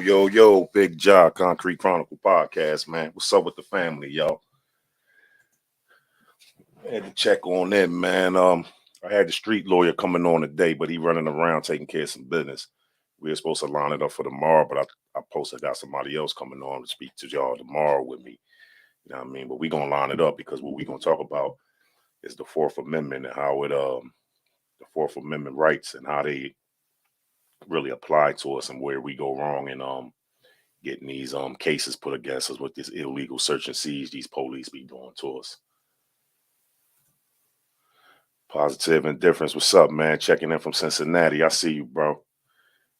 Yo, Big Job, Concrete Chronicle podcast, man. What's up with the family, y'all? I had to check on that, man. I had the street lawyer coming on today, but he running around taking care of some business. We were supposed to line it up for tomorrow, but I posted got somebody else coming on to speak to y'all tomorrow with me. You know what I mean? But we gonna line it up because what we gonna talk about is the Fourth Amendment and how the Fourth Amendment rights and how they really apply to us and where we go wrong and getting these cases put against us with this illegal search and siege these police be doing to us. Positive indifference. What's up, man? Checking in from Cincinnati. I see you, bro.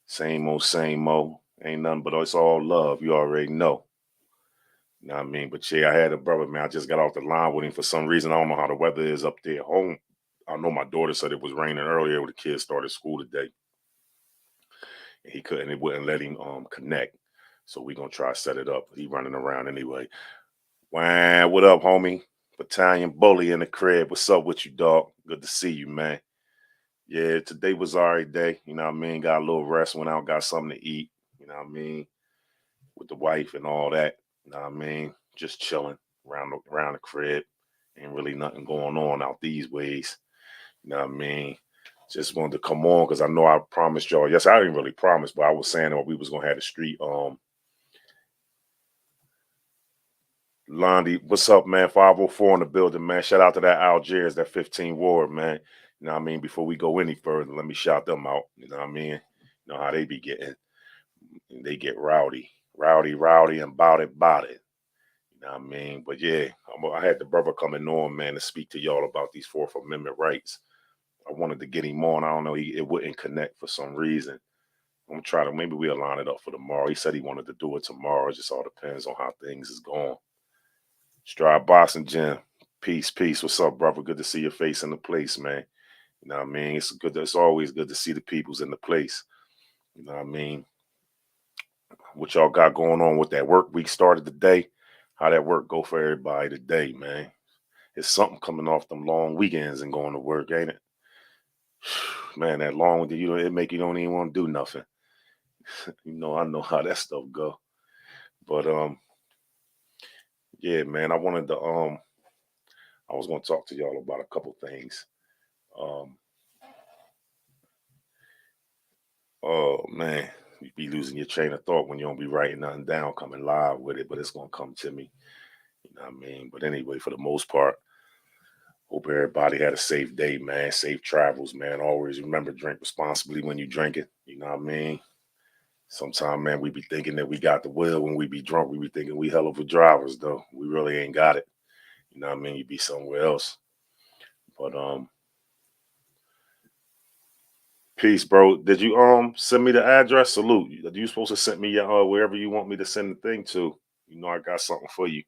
Same old, same old. Ain't nothing but it's all love. You already know. You know what I mean? But yeah, I had a brother, man. I just got off the line with him for some reason. I don't know how the weather is up there home. I know my daughter said it was raining earlier when the kids started school today. And he couldn't, it wouldn't let him connect. So we gonna try to set it up. He running around anyway. Wow, what up, homie? Battalion Bully in the crib. What's up with you, dog? Good to see you, man. Yeah, today was all right day. You know what I mean? Got a little rest, went out, got something to eat. You know what I mean? With the wife and all that. You know what I mean? Just chilling around the crib. Ain't really nothing going on out these ways. You know what I mean? Just wanted to come on because I know I promised y'all. Yes, I didn't really promise, but I was saying that we was gonna have the street Londi, what's up, man? 504 in the building, man. Shout out to that Algiers, that 15 Ward, man. You know what I mean? Before we go any further, let me shout them out. You know what I mean? You know how they be getting. They get rowdy, and bout it. You know what I mean? But yeah, I had the brother coming on, man, to speak to y'all about these Fourth Amendment rights. I wanted to get him on. I don't know, it wouldn't connect for some reason. I'm gonna try to, maybe we'll line it up for tomorrow. He said he wanted to do it tomorrow. It just all depends on how things is going. Stride Boxing Gym. Peace. What's up, brother? Good to see your face in the place, man. You know what I mean? It's always good to see the peoples in the place. You know what I mean? What y'all got going on with that work week started today? How that work go for everybody today, man? It's something coming off them long weekends and going to work, ain't it? Man, that long weekend, it make you don't even want to do nothing. I know how that stuff go. But yeah, man, I was gonna talk to y'all about a couple things. Um, oh man, you be losing your train of thought when you don't be writing nothing down, coming live with it, but it's gonna come to me. You know what I mean? But anyway, for the most part, hope everybody had a safe day, man. Safe travels, man. Always remember, drink responsibly when you drink it. You know what I mean? Sometimes, man, we be thinking that we got the will when we be drunk. We be thinking we hell of a drivers, though. We really ain't got it. You know what I mean? You be somewhere else. But peace, bro. Did you send me the address? Salute. You supposed to send me your wherever you want me to send the thing to. You know I got something for you.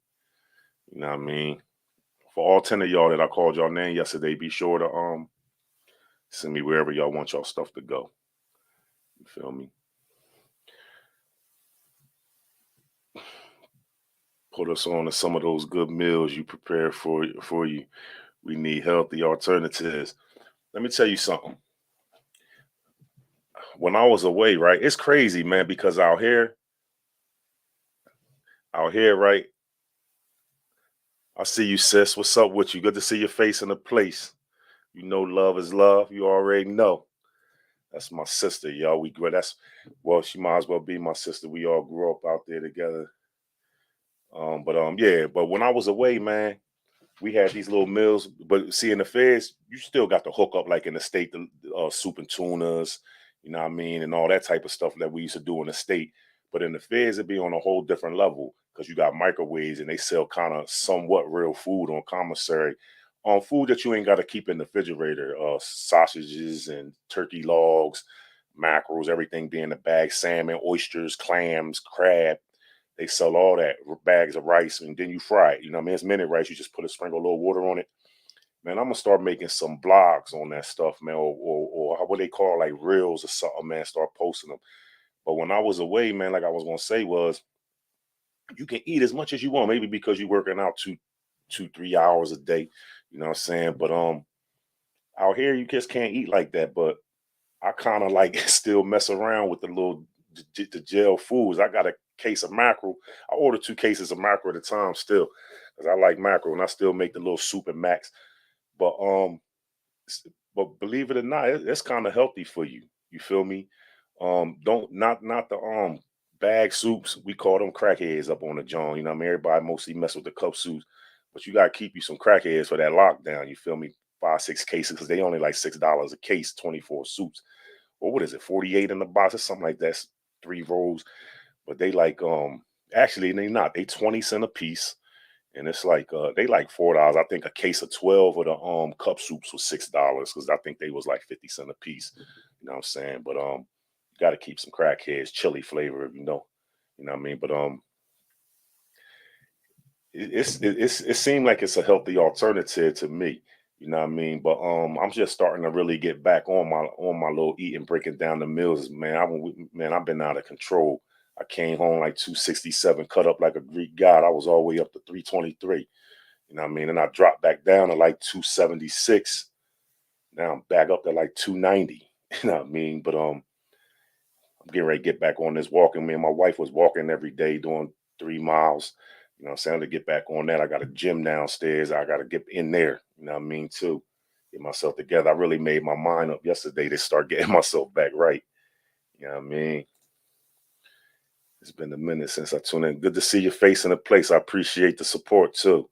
You know what I mean? For all 10 of y'all that I called y'all name yesterday, be sure to send me wherever y'all want y'all stuff to go. You feel me? Put us on to some of those good meals you prepare for you. We need healthy alternatives. Let me tell you something. When I was away, right, it's crazy, man, because out here, right, I see you, sis. What's up with you? Good to see your face in the place. You know love is love. You already know. That's my sister, y'all. She might as well be my sister. We all grew up out there together. Yeah, but when I was away, man, we had these little meals. But see, in the feds, you still got to hook up like in the state, the soup and tunas, you know what I mean, and all that type of stuff that we used to do in the state. But in the feds, it'd be on a whole different level because you got microwaves and they sell kind of somewhat real food on commissary. On food that you ain't got to keep in the refrigerator, sausages and turkey logs, mackerels, everything being in the bag, salmon, oysters, clams, crab. They sell all that bags of rice and then you fry it. You know what I mean? It's minute rice. You just put a sprinkle of little water on it. Man, I'm gonna start making some blogs on that stuff, man, or what they call like reels or something, man. Start posting them. But when I was away, man, like I was gonna say was you can eat as much as you want, maybe because you're working out 3 hours a day. You know what I'm saying? But out here you just can't eat like that. But I kind of like still mess around with the little the jail foods. I got a case of mackerel. I order 2 cases of mackerel at a time still, because I like mackerel, and I still make the little soup and max. But s- but believe it or not, it's kind of healthy for you. You feel me? Don't not the bag soups. We call them crackheads up on the joint. You know what I mean? Everybody mostly mess with the cup soups, but you gotta keep you some crackheads for that lockdown. You feel me? 5, 6 cases, because they only like $6 a case, 24 soups. Or what is it, 48 in the box or something like that? 3 rolls. But they like actually they not. They 20 cents a piece. And it's like they like $4. I think a case of 12 of the cup soups was $6, because I think they was like 50 cents a piece. You know what I'm saying? But you gotta keep some crackheads, chili flavor, if you know. You know what I mean? But it seemed like it's a healthy alternative to me. You know what I mean? But I'm just starting to really get back on my little eating, breaking down the meals, man. I've been out of control. I came home like 267, cut up like a Greek god. I was all the way up to 323. You know what I mean? And I dropped back down to like 276. Now I'm back up to like 290. You know what I mean? But I'm getting ready to get back on this walking. Me and my wife was walking every day, doing 3 miles. You know what I'm saying? To get back on that, I got a gym downstairs. I got to get in there. You know what I mean? Too. Get myself together. I really made my mind up yesterday to start getting myself back right. You know what I mean? It's been a minute since I tuned in. Good to see your face in the place. I appreciate the support too.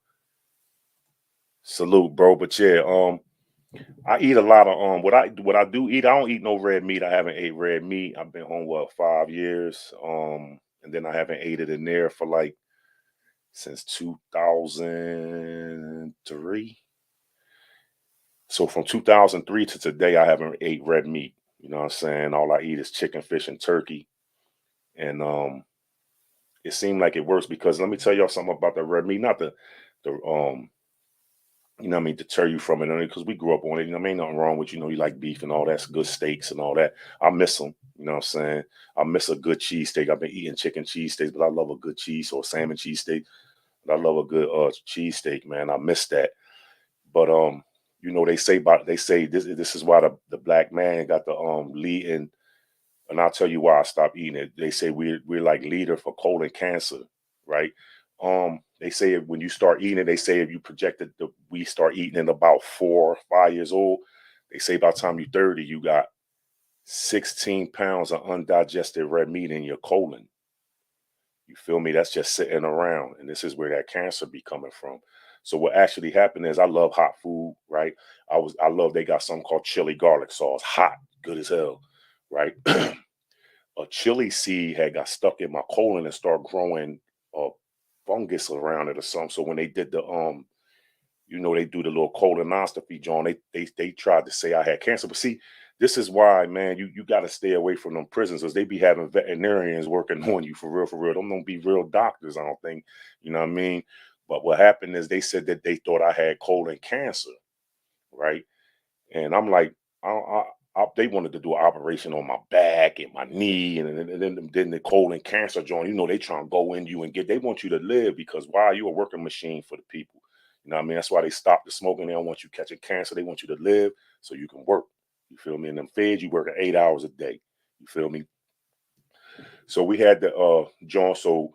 Salute, bro. But yeah, I eat a lot of what I do eat. I don't eat no red meat. I haven't ate red meat. I've been home 5 years. And then I haven't ate it in there for like since 2003. So from 2003 to today, I haven't ate red meat. You know what I'm saying? All I eat is chicken, fish, and turkey. And it seemed like it works, because let me tell y'all something about the red meat. Not the you know what I mean, deter you from it. Because we grew up on it. You know, ain't nothing wrong with, you like beef and all that, good steaks and all that. I miss them. You know what I'm saying? I miss a good cheesesteak. I've been eating chicken cheesesteaks, but I love a good cheese or salmon cheesesteak. But I love a good cheesesteak, man. I miss that. But they say this is why the black man got the lead in, and I'll tell you why I stopped eating it. They say we're like leader for colon cancer, right? They say when you start eating it, they say if you projected we start eating it about 4 or 5 years old, they say by the time you're 30, you got 16 pounds of undigested red meat in your colon. You feel me? That's just sitting around, and this is where that cancer be coming from. So what actually happened is I love hot food, right? I love they got something called chili garlic sauce, hot, good as hell, right? A chili seed had got stuck in my colon and started growing a fungus around it or something. So when they did they do the little colonoscopy, John. They tried to say I had cancer, but see, this is why, man. You got to stay away from them prisons, because they be having veterinarians working on you for real, for real. Them don't be real doctors, I don't think. You know what I mean? But what happened is they said that they thought I had colon cancer, right? And I'm like, they wanted to do an operation on my back and my knee, and then the colon cancer joint. They trying to go in you and get. They want you to live, because why? You a working machine for the people. You know what I mean? That's why they stopped the smoking. They don't want you catching cancer. They want you to live so you can work. You feel me? And them feds, you working 8 hours a day. You feel me? So we had the joint. So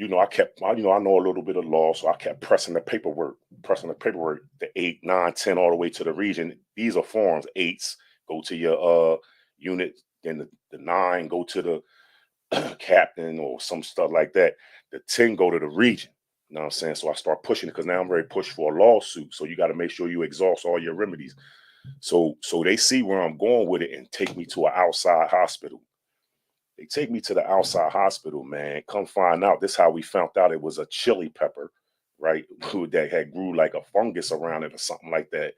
I kept, I know a little bit of law, so I kept pressing the paperwork, the 8, 9, 10, all the way to the region. These are forms. 8s go to your unit, then the 9 go to the captain or some stuff like that. The 10 go to the region. You know what I'm saying? So I start pushing it, because now I'm ready to push for a lawsuit. So you got to make sure you exhaust all your remedies. So they see where I'm going with it and take me to an outside hospital. They take me to the outside hospital, man. Come find out, this how we found out it was a chili pepper, right? That had grew like a fungus around it or something like that.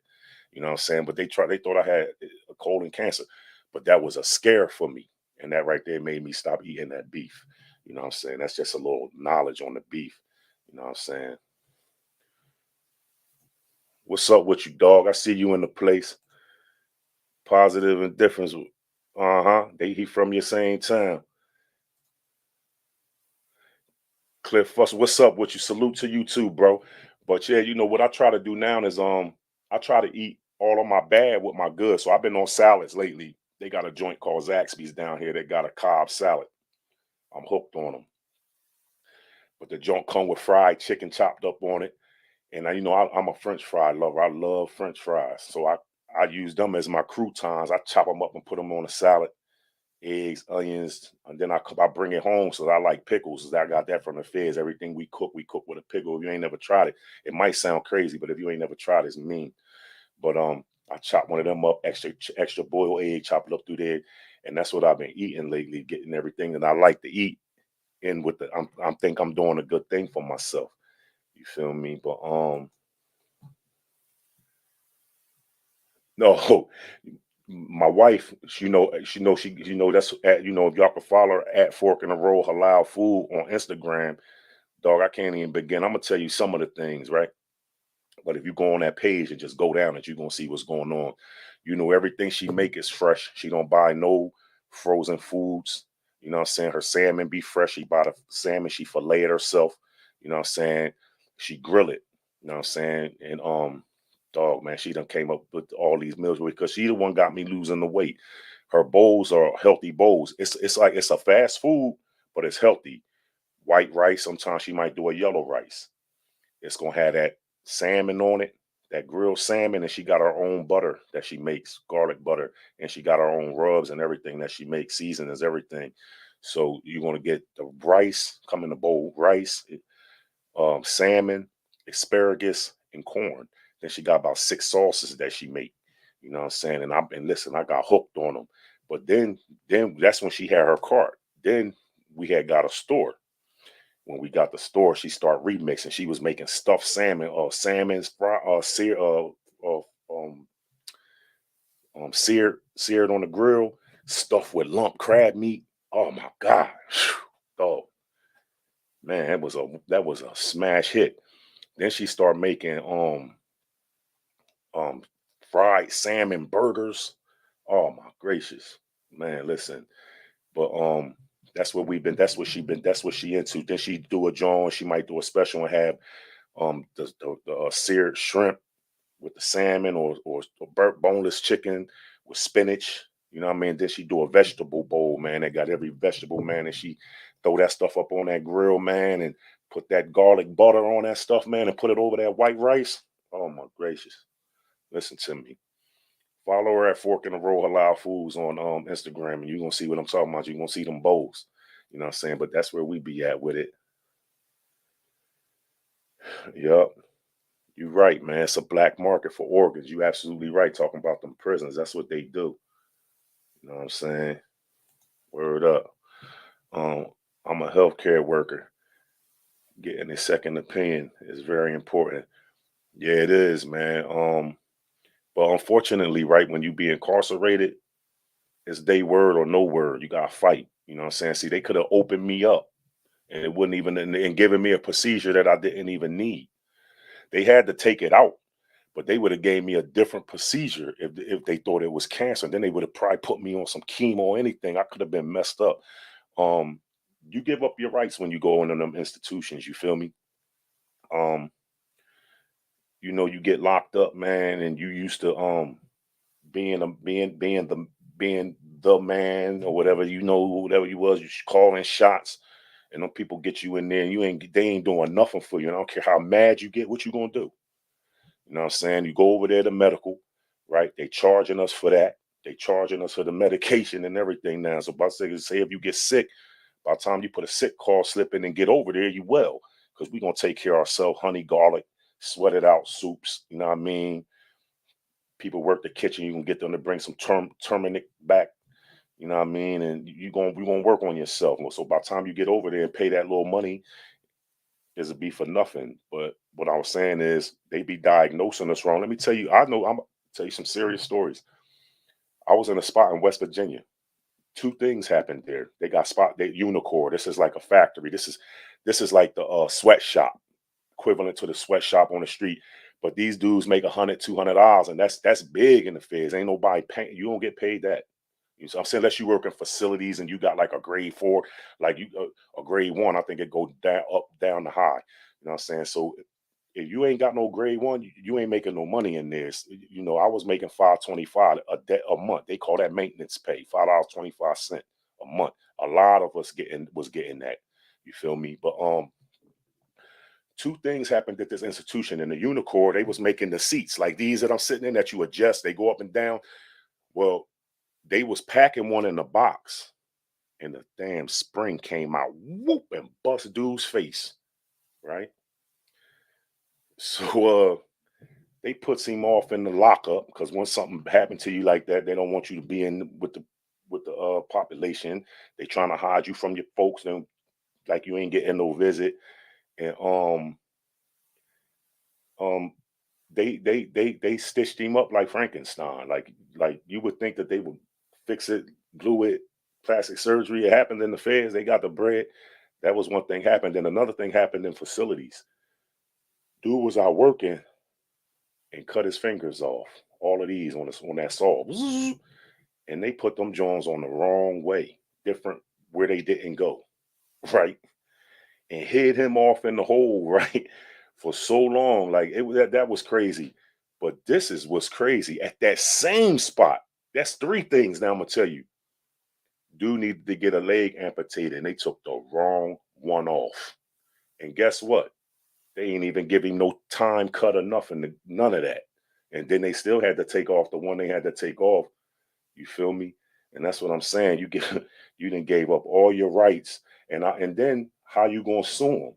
You know what I'm saying? But they thought I had a colon cancer. But that was a scare for me. And that right there made me stop eating that beef. You know what I'm saying? That's just a little knowledge on the beef. You know what I'm saying? What's up with you, dog? I see you in the place. Positive and difference. Uh-huh. He from your same town. Cliff Fuss, what's up with you? Salute to you too, bro. But yeah, what I try to do now is I try to eat all of my bad with my good. So I've been on salads lately. They got a joint called Zaxby's down here that got a Cobb salad. I'm hooked on them. But the joint come with fried chicken chopped up on it. And I'm a French fry lover. I love French fries. So I use them as my croutons. I chop them up and put them on a salad, eggs, onions, and then I bring it home. So I like pickles. I got that from the feds. Everything we cook with a pickle. If you ain't never tried it, it might sound crazy, but if you ain't never tried it, it's mean. But I chop one of them up, extra boiled egg, chop it up through there, and that's what I've been eating lately, getting everything that I like to eat in with the. I'm think I'm doing a good thing for myself. You feel me? But no, my wife, that's at, if y'all can follow her at Fork in the Road Halal Food on Instagram, dog, I can't even begin. I'm gonna tell you some of the things, right? But if you go on that page and just go down it, you're gonna see what's going on. Everything she make is fresh. She don't buy no frozen foods. You know what I'm saying? Her salmon be fresh. She buy the salmon, she fillet it herself. You know what I'm saying? She grill it. You know what I'm saying? And dog, man, she done came up with all these meals because she the one got me losing the weight. Her bowls are healthy bowls. It's like it's a fast food, but it's healthy. White rice. Sometimes she might do a yellow rice. It's gonna have that salmon on it, that grilled salmon, and she got her own butter that she makes, garlic butter, and she got her own rubs and everything that she makes, seasonings, everything. So you're gonna get the rice come in a bowl, rice, salmon, asparagus, and corn. Then she got about 6 sauces that she make. You know what I'm saying? And listen, I got hooked on them. But then that's when she had her cart. Then we had got a store. When we got the store, she started remixing. She was making stuffed salmon, salmon's fry, um, seared on the grill, stuffed with lump crab meat. Oh my god, oh man, that was a smash hit. Then she started making um fried salmon burgers. Oh my gracious, man, listen. But that's what she into. Then she do a joint. She might do a special and have the seared shrimp with the salmon or burnt boneless chicken with spinach. You know what I mean? Then she do a vegetable bowl, man. They got every vegetable, man, and she throw that stuff up on that grill, man, and put that garlic butter on that stuff, man, and put it over that white rice. Oh my gracious! Listen to me. Follow her at Fork in the Road Halal Foods on Instagram, and you're gonna see what I'm talking about. You're gonna see them bowls. You know what I'm saying? But that's where we be at with it. Yup. You're right, man. It's a black market for organs. You absolutely right talking about them prisons. That's what they do. You know what I'm saying? Word up. Um, I'm a healthcare worker. Getting a second opinion is very important. Yeah, it is, man. But unfortunately, right, when you be incarcerated, it's they word or no word. You gotta fight. You know what I'm saying? See, they could have opened me up and it wouldn't even and given me a procedure that I didn't even need. They had to take it out, but they would have gave me a different procedure if they thought it was cancer. Then they would have probably put me on some chemo or anything. I could have been messed up. Um, you give up your rights when you go into them institutions. You feel me? Um, you get locked up, man, and you used to being a being the man or whatever whatever you was. You calling shots, and them people get you in there, and they ain't doing nothing for you. And I don't care how mad you get. What you gonna do? You know what I'm saying? You go over there to medical, right? They charging us for that. They charging us for the medication and everything now. So say if you get sick, by the time you put a sick call slip in and get over there, you well. Because we're gonna take care of ourselves, honey garlic, sweat it out soups, you know what I mean? People work the kitchen, you can get them to bring some turmeric back, you know what I mean? And you're gonna work on yourself. So by the time you get over there and pay that little money, it'll be for nothing. But what I was saying is they be diagnosing us wrong. Let me tell you, I'm gonna tell you some serious stories. I was in a spot in West Virginia. Two things happened there. They got spot they Unicore. This is like a factory. This is like the sweatshop, equivalent to the sweatshop on the street. But these dudes make $100, $200, and that's big in the feds. Ain't nobody paying. You don't get paid that. You know what I'm saying? Unless you work in facilities and you got like a grade 4, like a grade 1, I think it go down up down to high. You know what I'm saying? So if you ain't got no grade one, you ain't making no money in this. You know, I was making $5.25 a month. They call that maintenance pay, $5.25 a month. A lot of us was getting that. You feel me? But two things happened at this institution. In the Unicorn, they was making the seats like these that I'm sitting in that you adjust. They go up and down. Well, they was packing one in the box, and the damn spring came out, whoop, and bust dude's face. Right. So they puts him off in the lockup because when something happened to you like that, they don't want you to be in with the population. They trying to hide you from your folks and like you ain't getting no visit. And um they stitched him up like Frankenstein. Like you would think that they would fix it, glue it, plastic surgery. It happened in the feds. They got the bread. That was one thing happened. Then another thing happened in facilities. Dude was out working and cut his fingers off. All of these on that saw. And they put them Jones on the wrong way, different where they didn't go, right? And hid him off in the hole, right? For so long. Like that was crazy. But this is what's crazy. At that same spot, that's three things now I'm gonna tell you. Dude needed to get a leg amputated, and they took the wrong one off. And guess what? They ain't even give him no time cut or nothing, none of that. And then they still had to take off the one they had to take off. You feel me? And that's what I'm saying. You get you didn't gave up all your rights, and then how you gonna sue them?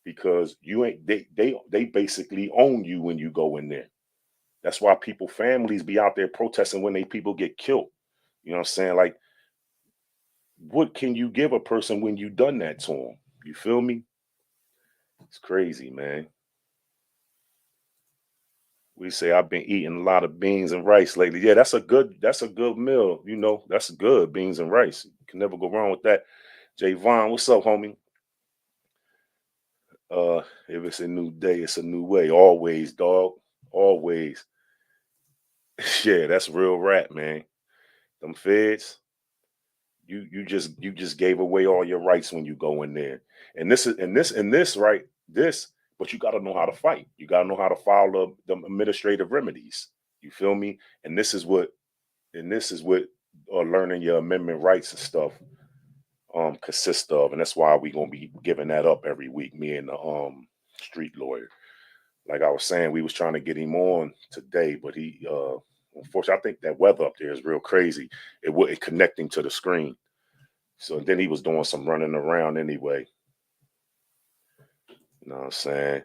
Because you ain't they basically own you when you go in there. That's why families be out there protesting when they people get killed. You know what I'm saying? Like, what can you give a person when you done that to them? You feel me? It's crazy, man. We say I've been eating a lot of beans and rice lately. Yeah, that's a good meal. You know, that's good beans and rice. You can never go wrong with that. Jay Vaughn, what's up, homie? If it's a new day, it's a new way. Always, dog. Always. Yeah, that's real rap, man. Them feds, you just gave away all your rights when you go in there. And this right, this, but you gotta know how to fight. You gotta know how to file the administrative remedies. You feel me? And this is what learning your amendment rights and stuff consists of. And that's why we're gonna be giving that up every week, me and the street lawyer. Like I was saying, we was trying to get him on today, but he unfortunately I think that weather up there is real crazy. It wouldn't connect him to the screen. So then he was doing some running around anyway. You know what I'm saying?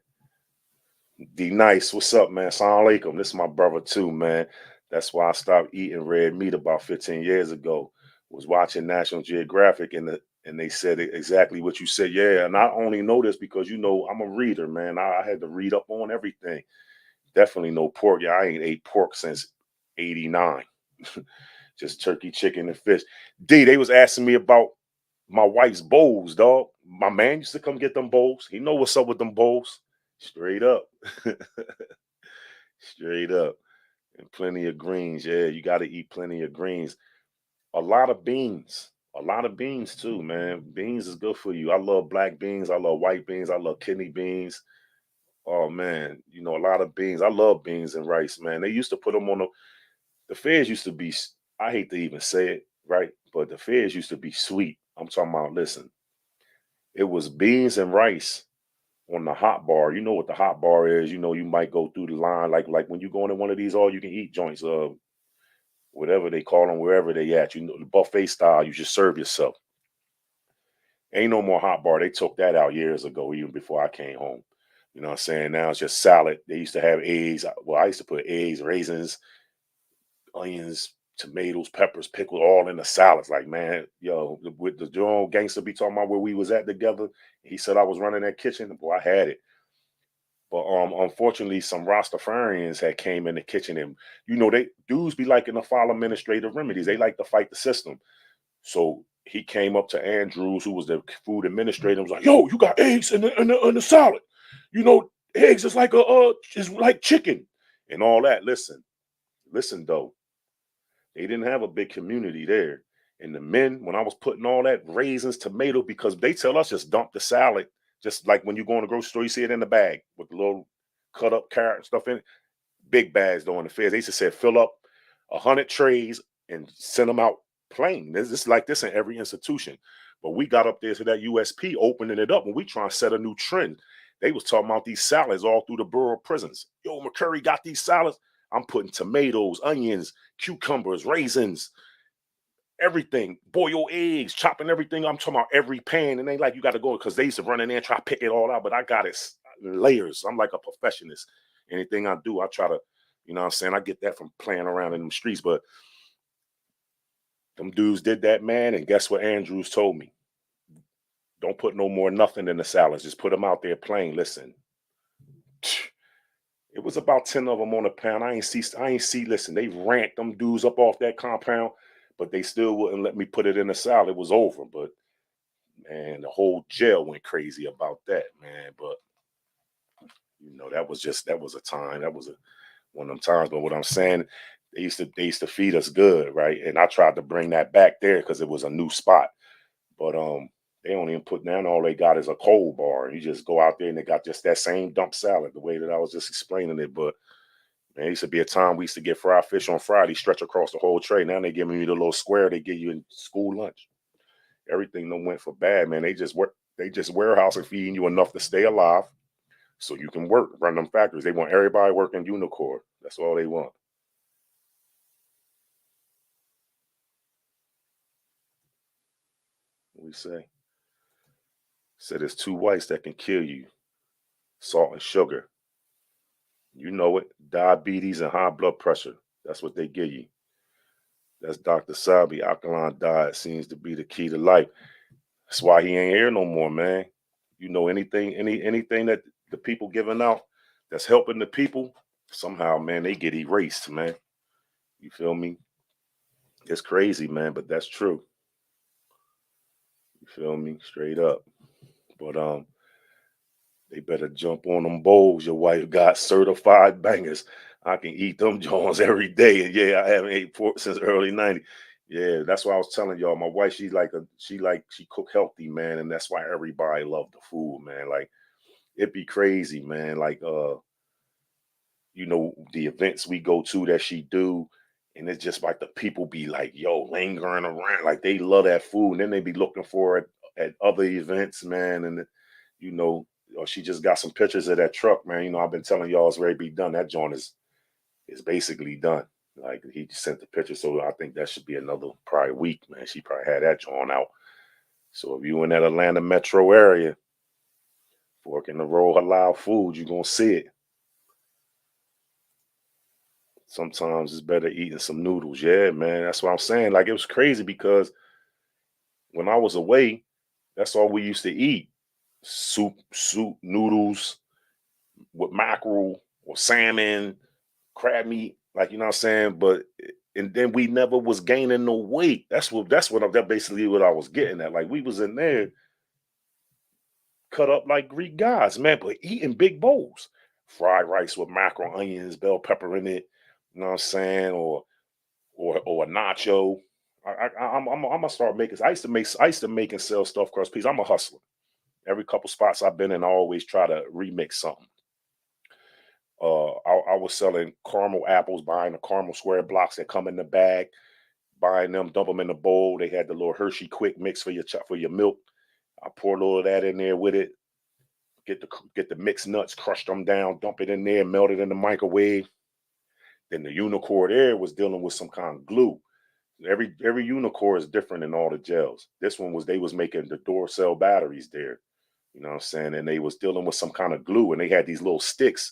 D Nice, what's up, man? Assalamu alaikum. This is my brother too, man. That's why I stopped eating red meat about 15 years ago. Was watching National Geographic and they said exactly what you said. Yeah, and I only know this because you know I'm a reader, man. I had to read up on everything. Definitely no pork. Yeah, I ain't ate pork since '89. Just turkey, chicken, and fish. D, they was asking me about my wife's bowls, dog. My man used to come get them bowls. He know what's up with them bowls. Straight up. Straight up. And plenty of greens. Yeah, you got to eat plenty of greens. A lot of beans. A lot of beans too, man. Beans is good for you. I love black beans. I love white beans. I love kidney beans. Oh man, you know, a lot of beans. I love beans and rice, man. They used to put them on the feds used to be, I hate to even say it, right? But the feds used to be sweet. I'm talking about, listen, it was beans and rice on the hot bar. You know what the hot bar is. You know, you might go through the line like when you go into one of these all you can eat joints, whatever they call them, wherever they at. You know, the buffet style, you just serve yourself. Ain't no more hot bar. They took that out years ago, even before I came home. You know what I'm saying? Now it's just salad. They used to have eggs. Well, I used to put eggs, raisins, onions, tomatoes, peppers, pickles, all in the salads. Like, man, yo, with the Jerome gangster be talking about where we was at together. He said I was running that kitchen. Boy, I had it. But unfortunately, some Rastafarians had came in the kitchen, and you know they dudes be liking to follow administrative remedies. They like to fight the system. So he came up to Andrews, who was the food administrator, and was like, "Yo, you got eggs in the salad? You know, eggs is like is like chicken and all that." Listen though, they didn't have a big community there. And the men, when I was putting all that raisins, tomato, because they tell us just dump the salad, just like when you go in the grocery store, you see it in the bag with the little. cut up carrot and stuff in it. Big bags though in the feds. They used to say fill up 100 trays and send them out plain. This is like this in every institution. But we got up there to that USP opening it up and we trying to set a new trend. They was talking about these salads all through the borough prisons. Yo, McCurry got these salads. I'm putting tomatoes, onions, cucumbers, raisins, everything, boiled eggs, chopping everything. I'm talking about every pan. And they like, you got to go because they used to run in there and try to pick it all out. But I got it in layers. I'm like a perfectionist. Anything I do, I try to, you know what I'm saying? I get that from playing around in them streets. But them dudes did that, man. And guess what Andrews told me? Don't put no more nothing in the salads. Just put them out there plain. Listen, it was about 10 of them on the pound. Listen, they ranked them dudes up off that compound, but they still wouldn't let me put it in the salad. It was over. But man, the whole jail went crazy about that, man. But you know, that was a time. That was one of them times. But what I'm saying, they used to feed us good, right? And I tried to bring that back there because it was a new spot. But they don't even put down. All they got is a cold bar. And you just go out there and they got just that same dump salad, the way that I was just explaining it. But man, it used to be a time we used to get fried fish on Friday, stretch across the whole tray. Now they giving you the little square they give you in school lunch. Everything done went for bad, man. They just warehouse and feeding you enough to stay alive so you can work, run them factories. They want everybody working Unicorn. That's all they want. What we say? Said there's two whites that can kill you: salt and sugar. You know it. Diabetes and high blood pressure. That's what they give you. That's Dr. Sabi. Alkaline diet seems to be the key to life. That's why he ain't here no more, man. You know, anything that the people giving out that's helping the people, somehow, man, they get erased, man. You feel me? It's crazy, man, but that's true. You feel me? Straight up. But they better jump on them bowls. Your wife got certified bangers. I can eat them Jones every day. And yeah, I haven't ate pork since early 90s. Yeah, that's why I was telling y'all. My wife, she cook healthy, man. And that's why everybody love the food, man. Like it'd be crazy, man. Like you know, the events we go to that she do, and it's just like the people be like, yo, lingering around. Like they love that food. And then they be looking for it at other events, man. And you know, or she just got some pictures of that truck, man. You know, I've been telling y'all it's ready to be done. That joint is basically done. Like he just sent the picture, so I think that should be another probably week, man. She probably had that joint out. So if you in that Atlanta metro area, fork in the road, halal food, you're gonna see it. Sometimes it's better eating some noodles. Yeah, man. That's what I'm saying. Like it was crazy because when I was away, that's all we used to eat. Soup, noodles with mackerel or salmon, crab meat, like you know what I'm saying. But and then we never was gaining no weight. That's basically what I was getting at. Like we was in there cut up like Greek gods, man, but eating big bowls, fried rice with mackerel, onions, bell pepper in it. You know what I'm saying, or a nacho. I'm gonna start making. I used to make and sell stuffed crust peas. I'm a hustler. Every couple spots I've been in, I always try to remix something. I was selling caramel apples, buying the caramel square blocks that come in the bag, buying them, dump them in the bowl. They had the little Hershey quick mix for your milk. I pour a little of that in there with it. Get the mixed nuts, crush them down, dump it in there, melt it in the microwave. Then the unicorn there was dealing with some kind of glue. Every unicorn is different in all the gels. This one was they was making the door cell batteries there. You know what I'm saying? And they was dealing with some kind of glue, and they had these little sticks,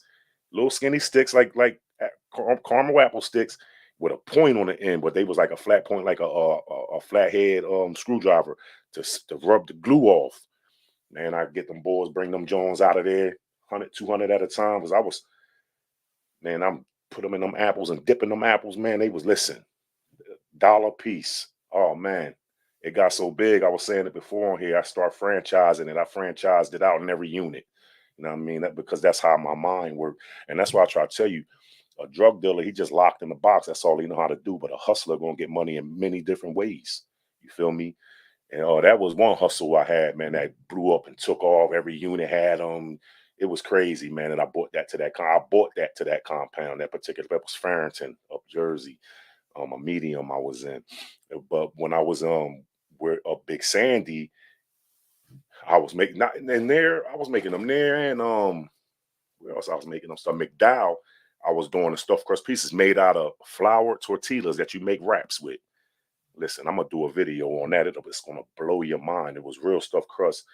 little skinny sticks, like caramel apple sticks with a point on the end, but they was like a flat point, like a flathead screwdriver to rub the glue off. Man, I get them boys, bring them Jones out of there, 100, 200 at a time. Because I'm put them in them apples and dipping them apples, man. They was, listen, dollar piece. Oh, man. It got so big. I was saying it before on here. I start franchising it. I franchised it out in every unit. You know what I mean? Because that's how my mind worked. And that's why I try to tell you, a drug dealer, he just locked in the box. That's all he know how to do. But a hustler gonna get money in many different ways. You feel me? And that was one hustle I had, man, that blew up and took off. Every unit had them. it was crazy, man. And I bought that to I bought that to that compound. That particular, that was Farrington up Jersey, a medium I was in. But when I was where up Big Sandy, I was making not in there. I was making them there, and where else I was making them stuff. McDowell, I was doing the stuffed crust pieces made out of flour tortillas that you make wraps with. Listen, I'm gonna do a video on that. It's gonna blow your mind. It was real stuffed crust.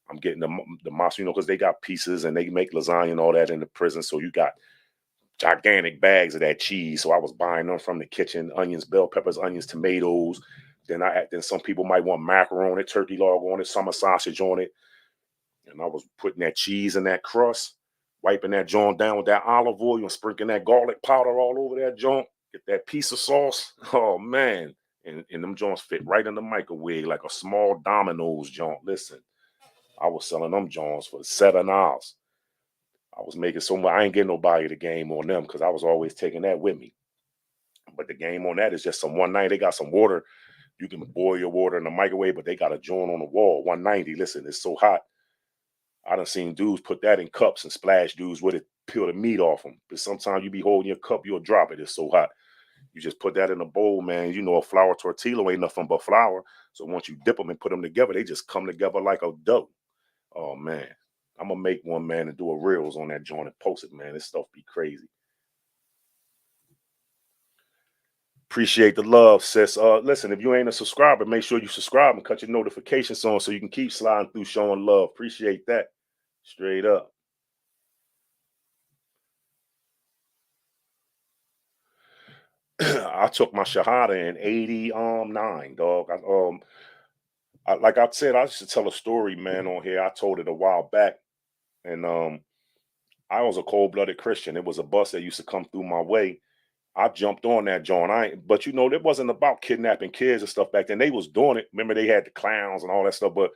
I'm getting the masa, because they got pieces and they make lasagna and all that in the prison. So you got gigantic bags of that cheese. So I was buying them from the kitchen: onions, bell peppers, onions, tomatoes. Then some people might want macaroni, turkey log on it, summer sausage on it, and I was putting that cheese in that crust, wiping that joint down with that olive oil and sprinkling that garlic powder all over that joint. Get that piece of sauce. Oh man. And them joints fit right in the microwave like a small Domino's joint. Listen, I was selling them joints for $7. I was making so much. I ain't getting nobody the game on them because I was always taking that with me. But the game on that is just some 190. They got some water. You can boil your water in the microwave, but they got a joint on the wall. 190. Listen, it's so hot. I done seen dudes put that in cups and splash dudes with it, peel the meat off them. But sometimes you be holding your cup, you'll drop it. It's so hot. You just put that in a bowl, man. A flour tortilla ain't nothing but flour. So once you dip them and put them together, they just come together like a dough. Oh man, I'm gonna make one, man, and do a reels on that joint and post it, man. This stuff be crazy. Appreciate the love, sis. Listen, if you ain't a subscriber, make sure you subscribe and cut your notifications on so you can keep sliding through showing love. Appreciate that. Straight up. I took my Shahada in 89, dog. Like I said, I used to tell a story, man, on here. I told it a while back. And I was a cold-blooded Christian. It was a bus that used to come through my way. I jumped on that joint. But it wasn't about kidnapping kids and stuff back then. They was doing it. Remember, they had the clowns and all that stuff. But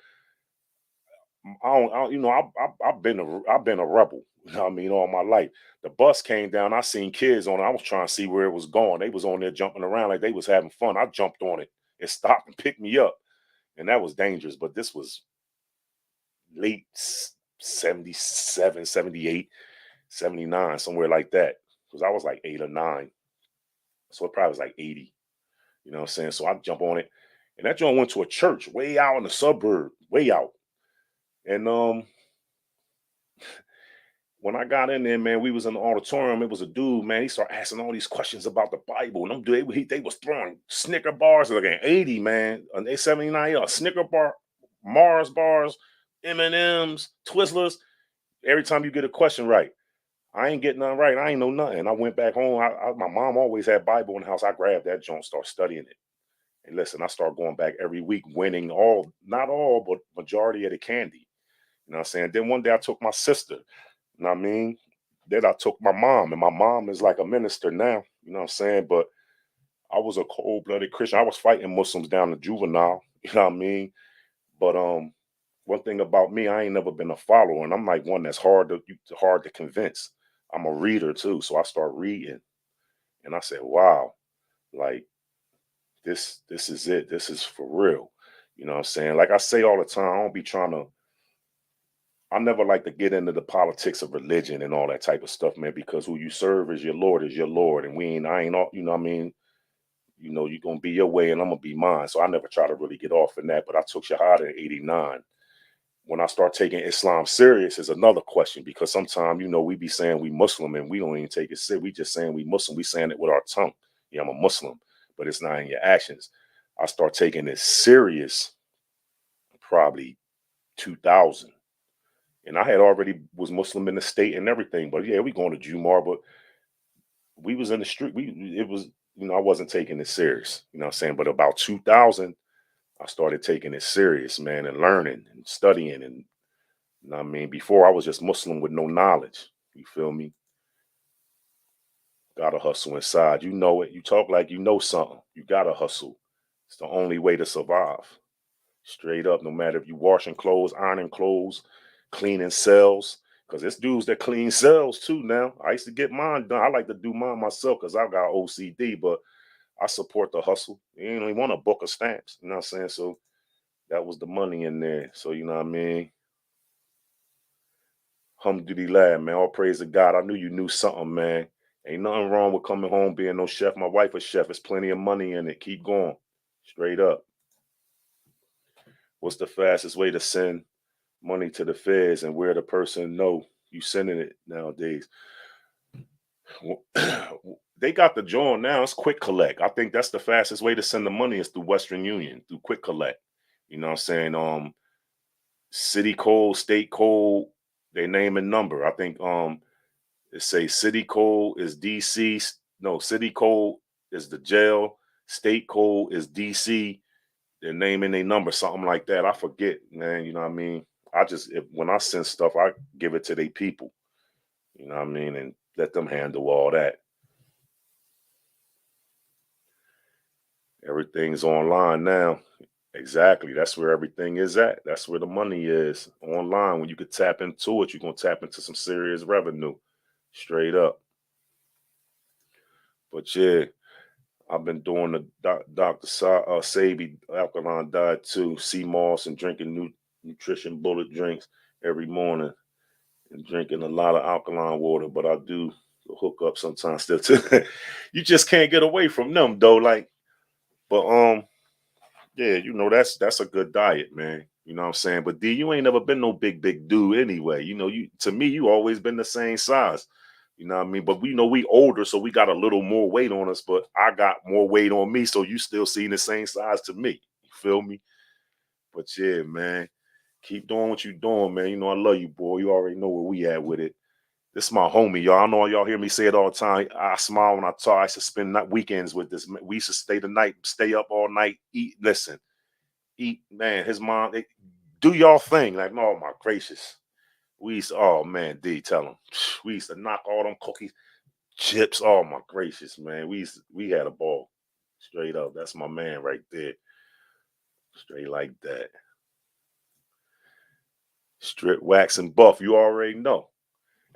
I've been a rebel. All my life. The bus came down. I seen kids on it. I was trying to see where it was going. They was on there jumping around like they was having fun. I jumped on it. It stopped and picked me up, and that was dangerous. But this was late 77, 78, 79, somewhere like that. Because I was like 8 or 9. So it probably was like 80. You know what I'm saying? So I jump on it. And that joint went to a church way out in the suburb, way out. And when I got in there, man, we was in the auditorium. It was a dude, man. He started asking all these questions about the Bible. And they was throwing Snicker bars like an 80, man. An A79, a Snicker bar, Mars bars, M&Ms, Twizzlers. Every time you get a question right. I ain't getting nothing right. I ain't know nothing. I went back home. My mom always had Bible in the house. I grabbed that joint, start studying it. And listen, I start going back every week, winning not all, but majority of the candy. You know what I'm saying? Then one day I took my sister. You know what I mean? Then I took my mom, and my mom is like a minister now. You know what I'm saying? But I was a cold-blooded Christian. I was fighting Muslims down the juvenile. You know what I mean? But one thing about me, I ain't never been a follower, and I'm like one that's hard to convince. I'm a reader too, so I start reading, and I said, "Wow, like this is it. This is for real." You know what I'm saying? Like I say all the time, I don't be trying to. I never like to get into the politics of religion and all that type of stuff, man, because who you serve is your Lord, and I ain't all, you know what I mean? You're gonna be your way and I'm gonna be mine. So I never try to really get off in that. But I took Shahada in 89. When I start taking Islam serious is another question, because sometimes, we be saying we Muslim and we don't even take it serious. We just saying we Muslim. We saying it with our tongue. Yeah, I'm a Muslim, but it's not in your actions. I start taking it serious probably 2000. And I had already was Muslim in the state and everything. But yeah, we going to Jumar, but we was in the street. It was, I wasn't taking it serious. You know what I'm saying? But about 2000, I started taking it serious, man, and learning and studying. And you know what I mean? Before I was just Muslim with no knowledge. You feel me? Gotta hustle inside. You know it. You talk like you know something. You gotta hustle. It's the only way to survive. Straight up, no matter if you washing clothes, ironing clothes, cleaning cells. Because it's dudes that clean cells too now. I used to get mine done. I like to do mine myself because I got OCD, but I support the hustle. You ain't even want a book of stamps. You know what I'm saying? So that was the money in there. So you know what I mean? Alhamdulillah, man. All praise to God. I knew you knew something, man. Ain't nothing wrong with coming home being no chef. My wife a chef. There's plenty of money in it. Keep going. Straight up. What's the fastest way to send money to the feds and where the person know you sending it nowadays? They got the joint now. It's quick collect. I think that's the fastest way to send the money is through Western Union, through quick collect. You know what I'm saying? City code, state code, their name and number. I think it say city code is DC. No, city code is the jail. State code is DC. Their name and their number, something like that. I forget, man. You know what I mean? When I send stuff, I give it to their people. You know what I mean? And let them handle all that. Everything's online now. Exactly. That's where everything is at. That's where the money is online. When you could tap into it, you're going to tap into some serious revenue. Straight up. But yeah, I've been doing the Dr. Sabi alkaline diet too, sea moss, and drinking nutrition bullet drinks every morning and drinking a lot of alkaline water. But I do hook up sometimes still too. You just can't get away from them though. But yeah, that's a good diet, man. You know what I'm saying? But D, you ain't never been no big dude anyway. To me, you always been the same size. You know what I mean? But we know we older, so we got a little more weight on us, but I got more weight on me, so you still seeing the same size to me. You feel me? But yeah, man. Keep doing what you doing, man. I love you, boy. You already know where we at with it. This is my homie, y'all. I know y'all hear me say it all the time. I smile when I talk. I used to spend weekends with this. We used to stay up all night, eat, listen, eat, man. His mom, do y'all thing. Like, oh my gracious. Oh man, D, tell him. We used to knock all them cookies, chips. Oh my gracious, man. We had a ball. Straight up. That's my man right there. Straight like that. Strip, wax, and buff. You already know.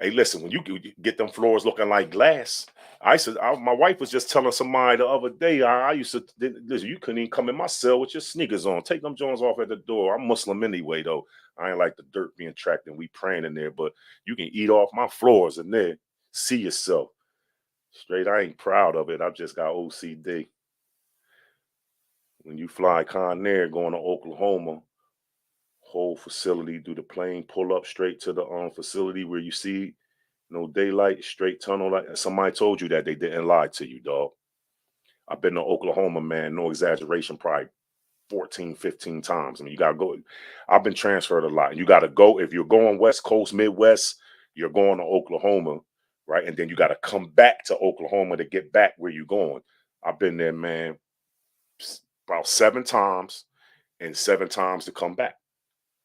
Hey, listen, when you get them floors looking like glass, my wife was just telling somebody the other day, I used to, listen, you couldn't even come in my cell with your sneakers on. Take them Jones off at the door. I'm Muslim anyway, though. I ain't like the dirt being tracked and we praying in there, but you can eat off my floors in there. See yourself. Straight, I ain't proud of it. I just got OCD. When you fly Conair going to Oklahoma, whole facility, do the plane, pull up straight to the facility where you see no daylight, straight tunnel. Like somebody told you that, they didn't lie to you, dog. I've been to Oklahoma, man, no exaggeration, probably 14, 15 times. I mean, you got to go. I've been transferred a lot. You got to go. If you're going West Coast, Midwest, you're going to Oklahoma, right? And then you got to come back to Oklahoma to get back where you're going. I've been there, man, about 7 times and 7 times to come back.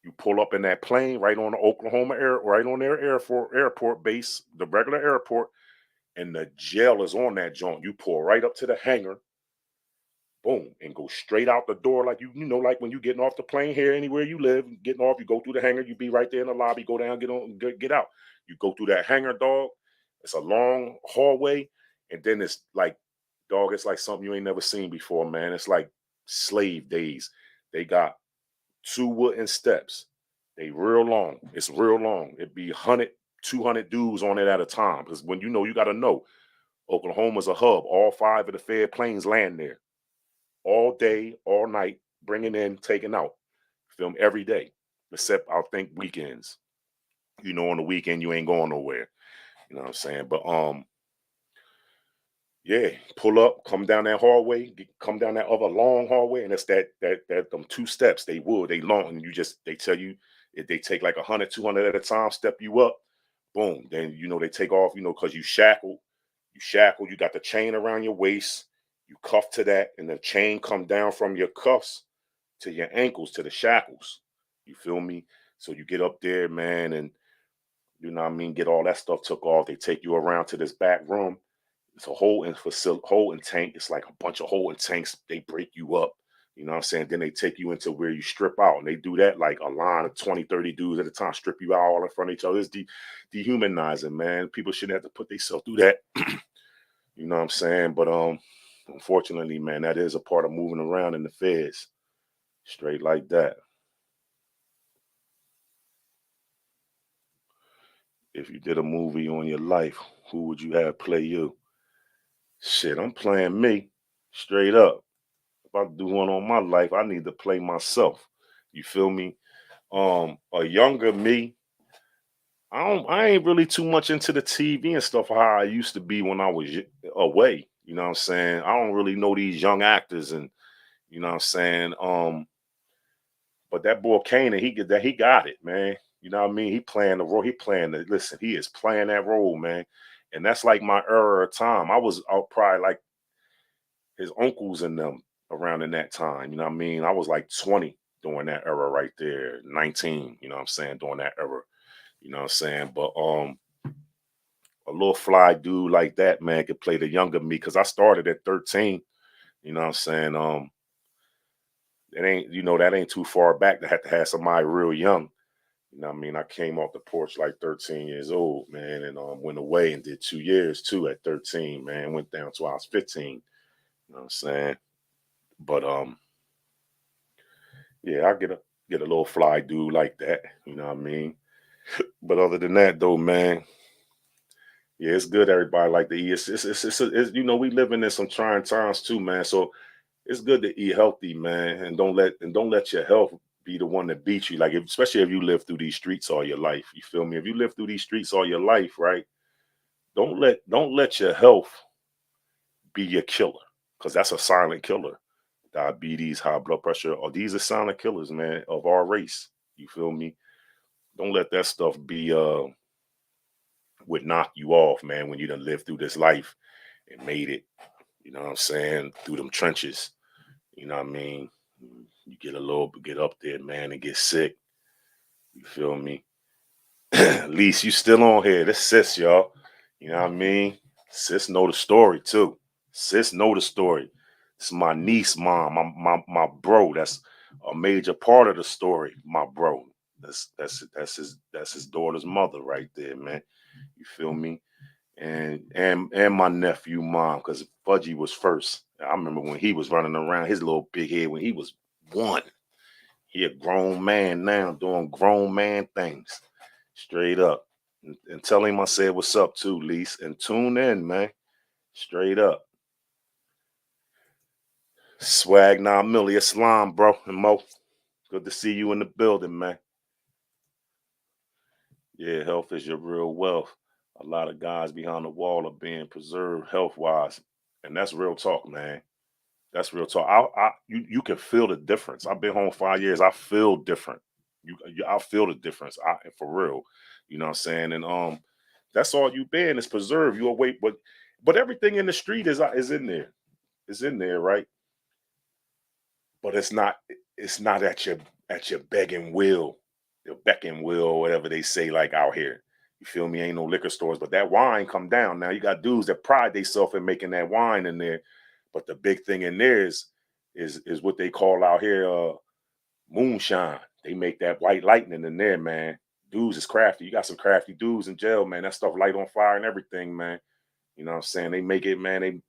You pull up in that plane right on the Oklahoma right on their airport base, the regular airport, and the jail is on that joint. You pull right up to the hangar, boom, and go straight out the door like like when you getting off the plane here, anywhere you live, getting off, you go through the hangar, you be right there in the lobby, go down, get on, get out. You go through that hangar, dog. It's a long hallway, and then it's like, dog, it's like something you ain't never seen before, man. It's like slave days. They got 2 wooden steps. They real long. It's real long. It'd be 100, 200 dudes on it at a time. Because when you got to know, Oklahoma's a hub. All 5 of the Fed planes land there all day, all night, bringing in, taking out. Film every day, except I think weekends. On the weekend you ain't going nowhere. You know what I'm saying? But yeah, pull up, come down that hallway, come down that other long hallway, and it's that them 2 steps. They long, and they tell you if they take like 100, 200 at a time, step you up, boom. Then they take off, because you shackled, you got the chain around your waist, you cuff to that, and the chain come down from your cuffs to your ankles to the shackles. You feel me? So you get up there, man, and get all that stuff took off. They take you around to this back room. It's a hole in tank. It's like a bunch of hole in tanks. They break you up. You know what I'm saying? Then they take you into where you strip out. And they do that like a line of 20, 30 dudes at a time, strip you out all in front of each other. It's dehumanizing, man. People shouldn't have to put themselves through that. You know what I'm saying? But unfortunately, man, that is a part of moving around in the feds. Straight like that. If you did a movie on your life, who would you have play you? Shit, I'm playing me. Straight up. If I do one on my life, I need to play myself. You feel me? A younger me, I ain't really too much into the TV and stuff how I used to be when I was away. You know what I'm saying? I don't really know these young actors and you know what I'm saying? But that boy Kanan, he got it, man. You know what I mean? He playing the role. He is playing that role, man. And that's like my era of time. I was out probably like his uncles and them around in that time. You know what I mean? I was like 20 during that era right there, 19, you know what I'm saying, during that era. You know what I'm saying? But a little fly dude like that, man, could play the younger me because I started at 13. You know what I'm saying? It ain't, that ain't too far back to have somebody real young. You know what I mean? I came off the porch like 13 years old, man, and went away and did 2 years too at 13, man. Went down to I was 15. You know what I'm saying? But yeah, I get a little fly dude like that. You know what I mean? But other than that, though, man, yeah, it's good. Everybody like to eat. We living in some trying times too, man. So it's good to eat healthy, man, and don't let your health be the one that beats you. Like, especially if you live through these streets all your life. You feel me? If you live through these streets all your life, right? Don't let your health be your killer, because that's a silent killer. Diabetes, high blood pressure, or these are silent killers, man, of our race. You feel me? Don't let that stuff be would knock you off, man, when you done lived through this life and made it, you know what I'm saying, through them trenches. You know what I mean? You get up there, man, and get sick. You feel me? At least you still on here. This sis, y'all. You know what I mean? Sis know the story too. Sis know the story. It's my niece, mom, my bro. That's a major part of the story. My bro. That's his daughter's mother right there, man. You feel me? And my nephew, mom, because Fudgy was first. I remember when he was running around his little big head when he was one. He a grown man now doing grown man things. Straight up. And tell him I said what's up too, Lise. And tune in, man. Straight up. Swag now, Millie. Islam, bro. And Mo. Good to see you in the building, man. Yeah, health is your real wealth. A lot of guys behind the wall are being preserved health wise. And that's real talk, man. That's real talk. You can feel the difference. I've been home 5 years. I feel different. I feel the difference. For real. You know what I'm saying? And that's all you been is preserve. You awake, but everything in the street is in there. Is in there, right? But it's not at your begging will, your becking will, whatever they say, like out here. You feel me? Ain't no liquor stores, but that wine come down. Now you got dudes that pride themselves in making that wine in there. But the big thing in there is what they call out here moonshine. They make that white lightning in there, man. Dudes is crafty. You got some crafty dudes in jail, man. That stuff light on fire and everything, man. You know what I'm saying? They make it, man.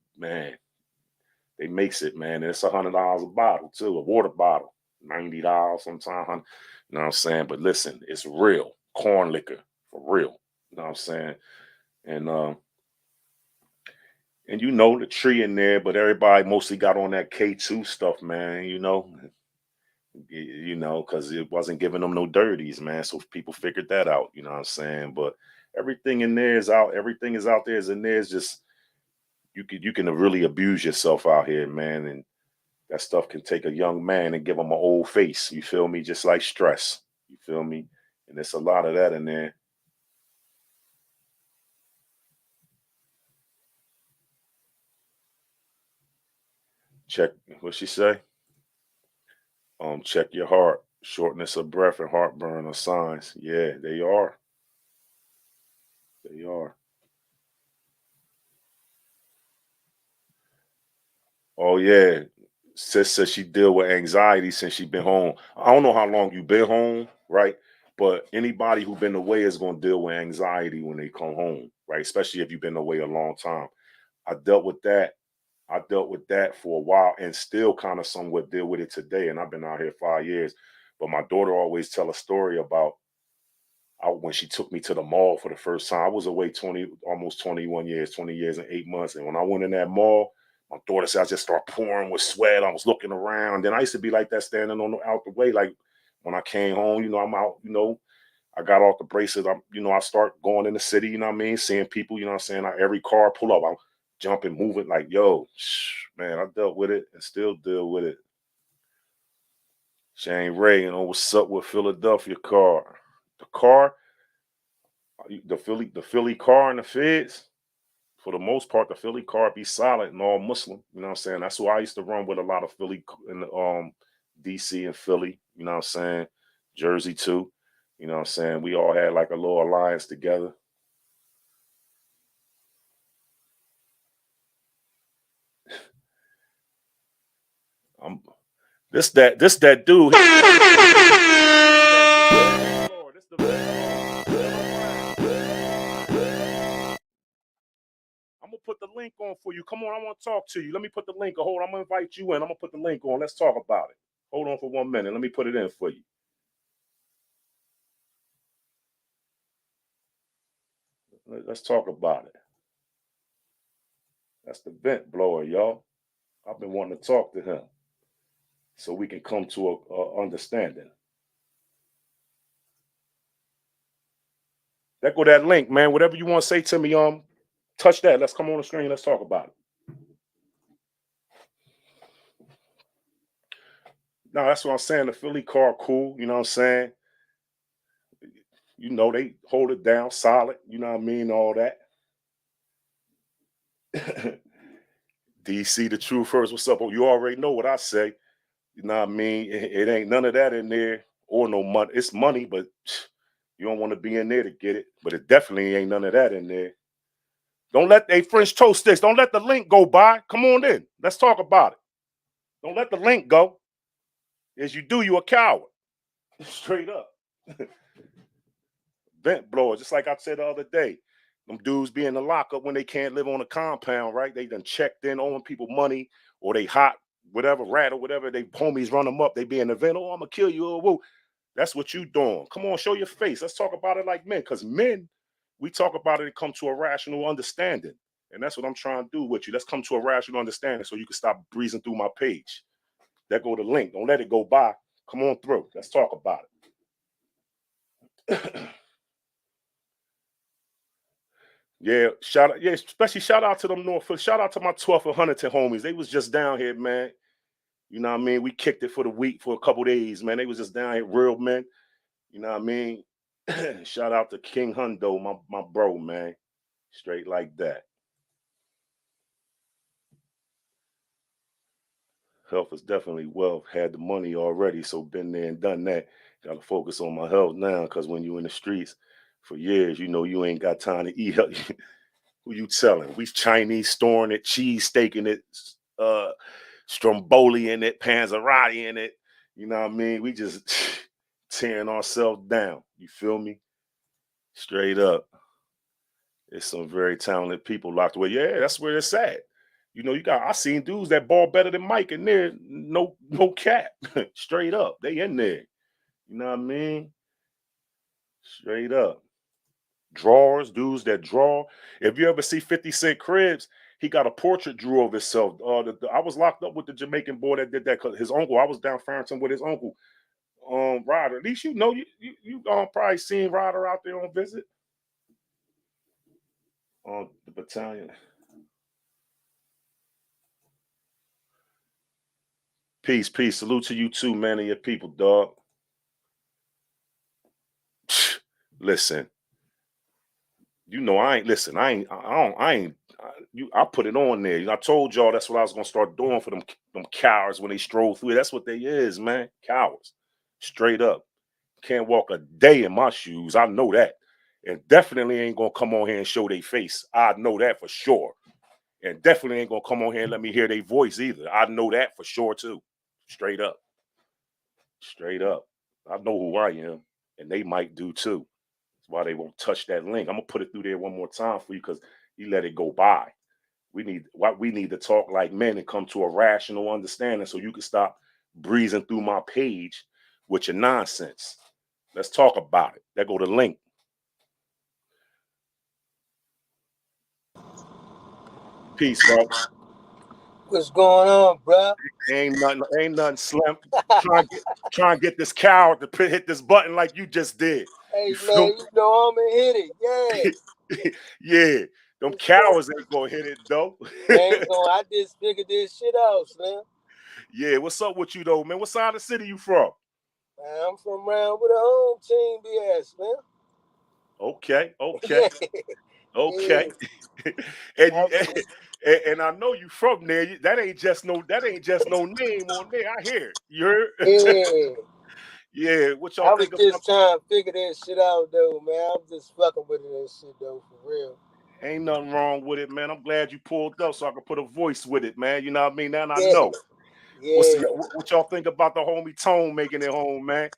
They makes it, man. And it's $100 a bottle too, a water bottle, $90 sometimes. You know what I'm saying? But listen, it's real corn liquor for real. You know what I'm saying? And the tree in there, but everybody mostly got on that K2 stuff, man. Because it wasn't giving them no dirties, man. So people figured that out. You know what I'm saying? But everything in there is out. Everything is out there. Is in there. It's just you can really abuse yourself out here, man. And that stuff can take a young man and give him an old face. You feel me? Just like stress. You feel me? And there's a lot of that in there. Check what she say. Check your heart. Shortness of breath and heartburn are signs. Yeah, they are. They are. Oh yeah. Sis says she deal with anxiety since she been home. I don't know how long you been home, right? But anybody who been away is gonna deal with anxiety when they come home, right? Especially if you've been away a long time. I dealt with that. I dealt with that for a while and still kind of somewhat deal with it today. And I've been out here 5 years. But my daughter always tell a story about when she took me to the mall for the first time. I was away almost 21 years, 20 years and 8 months. And when I went in that mall, my daughter said I just started pouring with sweat. I was looking around. Then I used to be like that, standing out the way. Like when I came home, I'm out, I got off the braces. I start going in the city, you know what I mean? Seeing people, you know what I'm saying? Every car pull up, I'm jumping, moving like, yo, man, I dealt with it and still deal with it. Shane Ray, what's up with Philadelphia car? The car, the Philly car and the feds, for the most part, the Philly car be solid and all Muslim. You know what I'm saying? That's why I used to run with a lot of Philly in DC and Philly, you know what I'm saying? Jersey too. You know what I'm saying? We all had like a little alliance together. This that dude. I'm gonna put the link on for you. Come on, I want to talk to you. Let me put the link. Hold on, I'm gonna invite you in. I'm gonna put the link on. Let's talk about it. Hold on for 1 minute. Let me put it in for you. Let's talk about it. That's the vent blower, y'all. I've been wanting to talk to him so we can come to a understanding. There go that link, man. Whatever you want to say to me, touch that. Let's come on the screen. Let's talk about it. No, that's what I'm saying. The Philly car, cool. You know what I'm saying? They hold it down solid. You know what I mean? All that. DC, the true first. What's up? Oh, you already know what I say. You know what I mean? It ain't none of that in there or no money. It's money, but you don't want to be in there to get it. But it definitely ain't none of that in there. Don't let French toast sticks. Don't let the link go by. Come on in. Let's talk about it. Don't let the link go. As you do, you a coward. Straight up. Vent blower, just like I said the other day. Them dudes be in the lockup when they can't live on a compound, right? They done checked in, owing people money, or they hot, whatever, rat or whatever. They homies run them up. They be in the vent. Oh, I'm gonna kill you. Oh, whoa. That's what you doing. Come on, show your face. Let's talk about it like men. Because men, we talk about it and come to a rational understanding. And that's what I'm trying to do with you. Let's come to a rational understanding so you can stop breezing through my page. There go the link. Don't let it go by. Come on through. Let's talk about it. Yeah, especially shout out to them Northfield. Shout out to my 12th and Huntington homies. They was just down here, man. You know what I mean? We kicked it for the week for a couple days, man. They was just down here, real men. You know what I mean? Shout out to King Hundo, my bro, man. Straight like that. Health is definitely wealth. Had the money already, so been there and done that. Got to focus on my health now, because when you in the streets for years, you ain't got time to eat healthy. Who you telling? We Chinese storing it, cheese steaking it, stromboli in it, panzerotti in it. You know what I mean? We just tearing ourselves down. You feel me? Straight up. It's some very talented people locked away. Yeah, that's where it's at. I seen dudes that ball better than Mike in there. No cap. Straight up. They in there. You know what I mean? Straight up. Drawers, dudes that draw. If you ever see 50 Cent Cribs, he got a portrait drew of himself. I was locked up with the Jamaican boy that did that because his uncle. I was down Farrington with his uncle, Ryder. At least you probably seen Ryder out there on visit. The battalion. Peace. Salute to you too, man, and your people, dog. Listen, I put it on there. I told y'all that's what I was gonna start doing for them cowards when they stroll through. That's what they is, man. Cowards. Straight up. Can't walk a day in my shoes. I know that. And definitely ain't gonna come on here and show their face. I know that for sure. And definitely ain't gonna come on here and let me hear their voice either. I know that for sure too. Straight up. Straight up. I know who I am, and they might do too. That's why they won't touch that link. I'm gonna put it through there one more time for you because you let it go by. We need to talk like men and come to a rational understanding so you can stop breezing through my page with your nonsense. Let's talk about it. There go the link. Peace, bro. What's going on, bro? Ain't nothing slim. Try and get this coward to hit this button like you just did. Hey, You feel man, you know I'm going to hit it. me? Yeah. Them cowards ain't gonna hit it though. I just figured this shit out, Slim. Yeah, what's up with you though, man? What side of the city you from? Man, I'm from around with a home team BS, Slim. Okay. Yeah. Okay. and I know you from there. That ain't just no name on there. I hear it. You heard? Yeah. Yeah. What y'all I was think about? just trying to figure that shit out, though, man. I'm just fucking with that shit, though, for real. Ain't nothing wrong with it, man. I'm glad you pulled up so I can put a voice with it, man. You know what I mean? Now I Yeah. know. Yeah. What y'all think about the homie Tone making it home, man?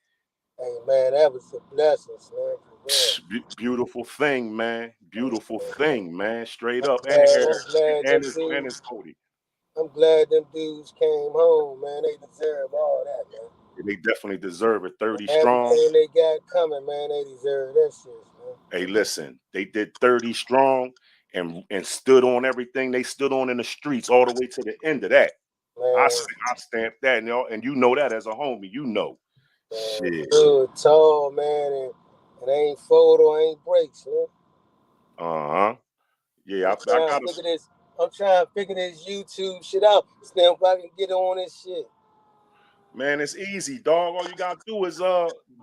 Hey, man, that was a blessing, Slim, for real. Beautiful thing, man. Beautiful thing, man. Straight up. Man, I'm glad them And his dudes. Cody. I'm glad them dudes came home, man. They deserve all that, man. They definitely deserve it. 30 strong. Everything they got coming, man, they deserve that shit, man. Hey, listen, they did 30 strong and stood on everything they stood on in the streets all the way to the end of that. Man, I stamp that, and you know that as a homie, you know. man, Shit. good, tall, man, and ain't photo, ain't breaks, man. Uh-huh. Yeah, I'm trying to figure this. I'm trying to figure this YouTube shit out. See if I can get on this shit. man, it's easy, dog. All you gotta do is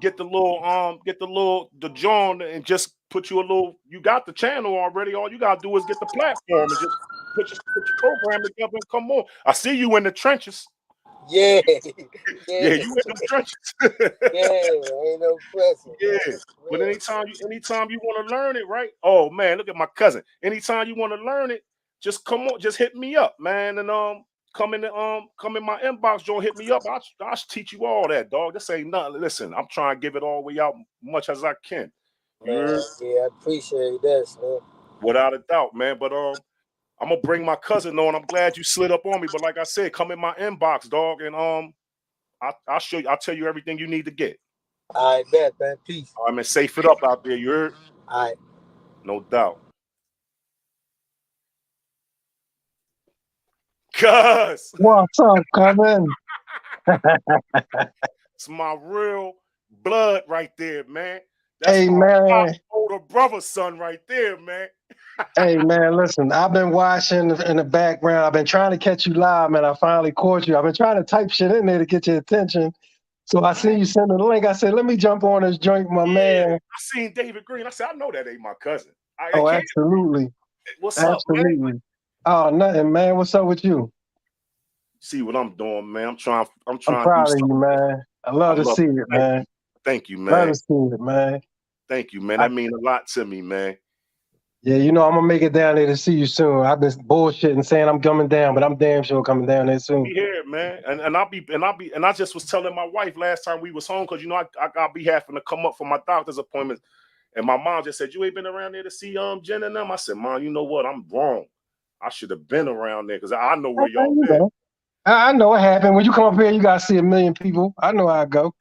get the John and just put you a little. You got the channel already. All you gotta do is get the platform and just put your program together and come on. I see you in the trenches. Yeah, Yeah, yeah, you in them trenches. yeah. Ain't no question. Yeah. But anytime you want to learn it, right? Oh man, look at my cousin. Anytime you want to learn it, just come on, just hit me up, man, and come in my inbox, Joe. Hit me up. I'll teach you all that, dog. This ain't nothing. Listen, I'm trying to give it all the way out much as I can. Man, yeah, I appreciate that, man. Without a doubt, man. But I'm gonna bring my cousin on. I'm glad you slid up on me. But like I said, come in my inbox, dog, and I'll show you. I'll tell you everything you need to get. I bet, man. Peace. I mean, safe it up out there. You heard? All right. No doubt. Cuz. What's up, Kevin? It's my real blood right there, man. That's Hey, my man. older brother's son right there, man. Hey, man, listen, I've been watching in the background. I've been trying to catch you live, man. I finally caught you. I've been trying to type shit in there to get your attention. So I see you sending the link. I said, let me jump on this joint, my man. I seen David Green. I said, I know that ain't my cousin. I Oh, can't. absolutely. What's up, man? Absolutely. Oh, nothing, man. What's up with you? See what I'm doing, man. I'm trying I'm to do proud of something. you, man. I love to see it, man. Thank you, Love man. to see it, man. Thank you, man. That means a lot to me, man. Yeah, you know, I'm gonna make it down there to see you soon. I've been bullshitting saying I'm coming down, but I'm damn sure coming down there soon. Be here, man. And I just was telling my wife last time we was home, because you know I'll be having to come up for my doctor's appointments. And my mom just said, you ain't been around there to see Jen and them? I said, Mom, you know what? I'm wrong. I should have been around there because I know where y'all been. I know what happened. When you come up here, you gotta see a million people. I know how I go.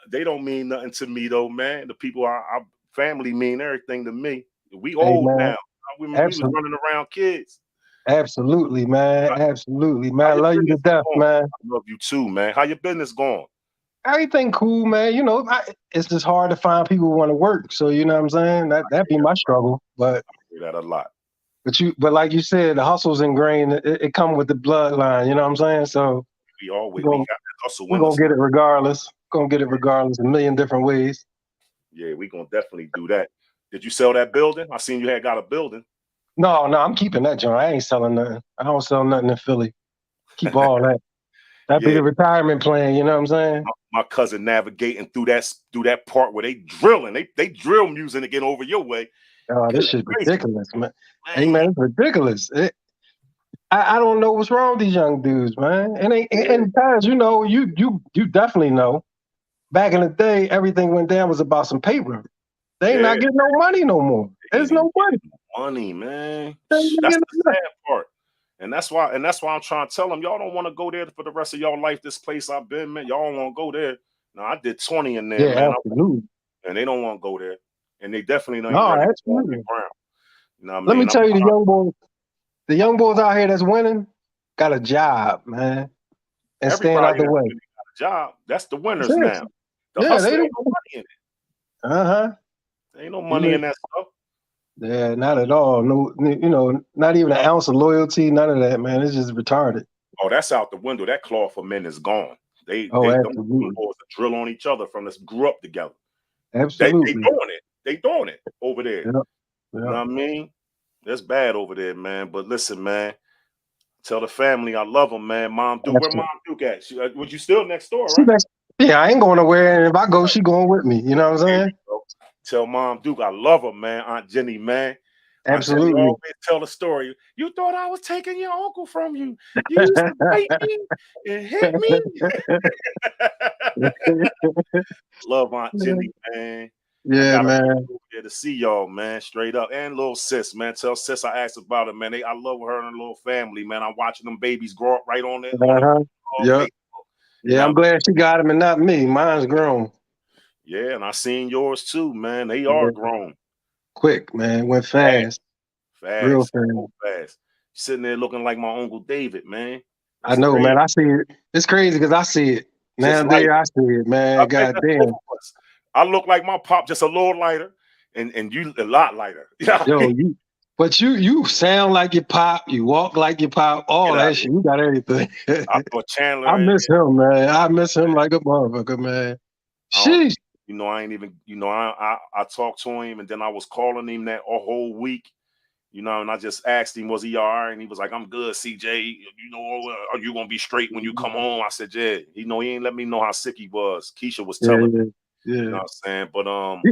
They don't mean nothing to me though, man. The people our family mean everything to me. We Hey, old man. now. We was running around kids. Absolutely, man. Absolutely, man. I love you to death, man. I love you too, man. How your business going? Everything cool, man. You know, it's just hard to find people who want to work. So you know what I'm saying? That'd be my struggle. But I hear that a lot. But like you said, the hustle's ingrained. It come with the bloodline. You know what I'm saying? So we got that hustle. We're gonna get it regardless. Gonna get it regardless, a million different ways. Yeah, we gonna definitely do that. Did you sell that building? I seen you had got a building. No, I'm keeping that joint. I ain't selling nothing. I don't sell nothing in Philly. Keep all that. That'd be the retirement plan. You know what I'm saying? My cousin navigating through that part where they drilling. They drill music again over your way. Oh, this shit's ridiculous, man. Hey, man, it's ridiculous. I don't know what's wrong with these young dudes, man. And guys, you know, you definitely know. Back in the day, everything went down was about some paper. They ain't not getting no money no more. There's no money. Money, man. That's the sad part. And that's why I'm trying to tell them, y'all don't want to go there for the rest of y'all life. This place I've been, man. Y'all don't want to go there. No, I did 20 in there, man. Absolutely. And they don't want to go there. And they definitely don't No, ready absolutely. to ground. You know what I mean? Let me tell you, the young boys. The young boys out here that's winning got a job, man, and staying out Everybody the that's way. really got a job, that's the winners now. Seriously. The Yeah, hustle they ain't do. no money in it. Uh-huh. There ain't no money in that stuff. Yeah, not at all. No, not even an ounce of loyalty. None of that, man. It's just retarded. Oh, that's out the window. That cloth for men is gone. Oh, Them absolutely, boys drill on each other from this grew up together. They absolutely. doing it. They doing it over there. Yeah, You know yeah. what I mean? That's bad over there, man. But listen, man. Tell the family I love them, man. Mom Duke, where Mom Duke at? Was you still next door, right? Yeah, I ain't going nowhere. And if I go, she going with me. You know what I'm There saying? you go. Tell Mom Duke I love her, man. Aunt Jenny, man. Aunt Jenny Absolutely. always tell the story. You thought I was taking your uncle from you. You used to bite me and hit me. Love Aunt Jenny, man. I Yeah, gotta man. be over there to see y'all, man. Straight up. And little sis, man. Tell sis I asked about it, man. I love her and her little family, man. I'm watching them babies grow up right on it Uh-huh. Yep. Facebook. Yeah, I'm glad she got him and not me. Mine's grown. Yeah, and I seen yours too, man. They are Yeah. grown. Quick, man. Went fast. Real fast. So fast. Sitting there looking like my Uncle David, man. I That's know, crazy. man. I see it. It's crazy because I see it. Now there, I see it, man. God damn. I look like my pop, just a little lighter, and you a lot lighter. Yo, you sound like your pop. You walk like your pop. All that shit. You got everything. I thought Chandler. I miss him, man. I miss him like a motherfucker, man. Sheesh. I ain't even. I talked to him, and then I was calling him that a whole week. And I just asked him, was he all right? And he was like, I'm good, CJ. Are you going to be straight when you come home? I said, yeah. He ain't let me know how sick he was. Keisha was telling me. Yeah. You know what I'm saying? But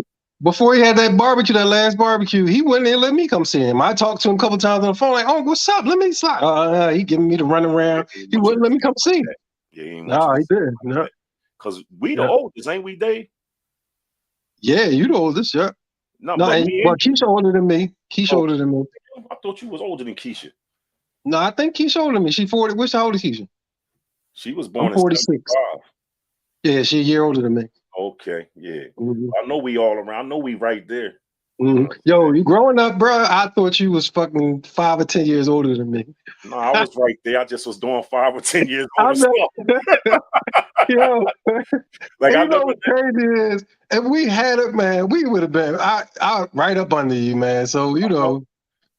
before he had that barbecue, that last barbecue, he wouldn't even let me come see him. I talked to him a couple times on the phone, like, oh, what's up? Let me slide. He giving me the run around. He wouldn't let me come see him. Yeah, he did. No. Because we the oldest, ain't we, Dave? Yeah, you the oldest, yeah. No, but Keisha older than me. Keisha older than me. I thought you was older than Keisha. No, I think Keisha older than me. She 40. Which how old is Keisha? She was born in 46. 75. Yeah, she a year older than me. Okay, yeah. I know we all around. I know we right there. Yo, you growing up, bro? I thought you was fucking 5 or 10 years older than me. No, I was right there. I just was doing 5 or 10 years older stuff. Yo, like you know what's crazy is if we had it, man, we would have been I right up under you, man. So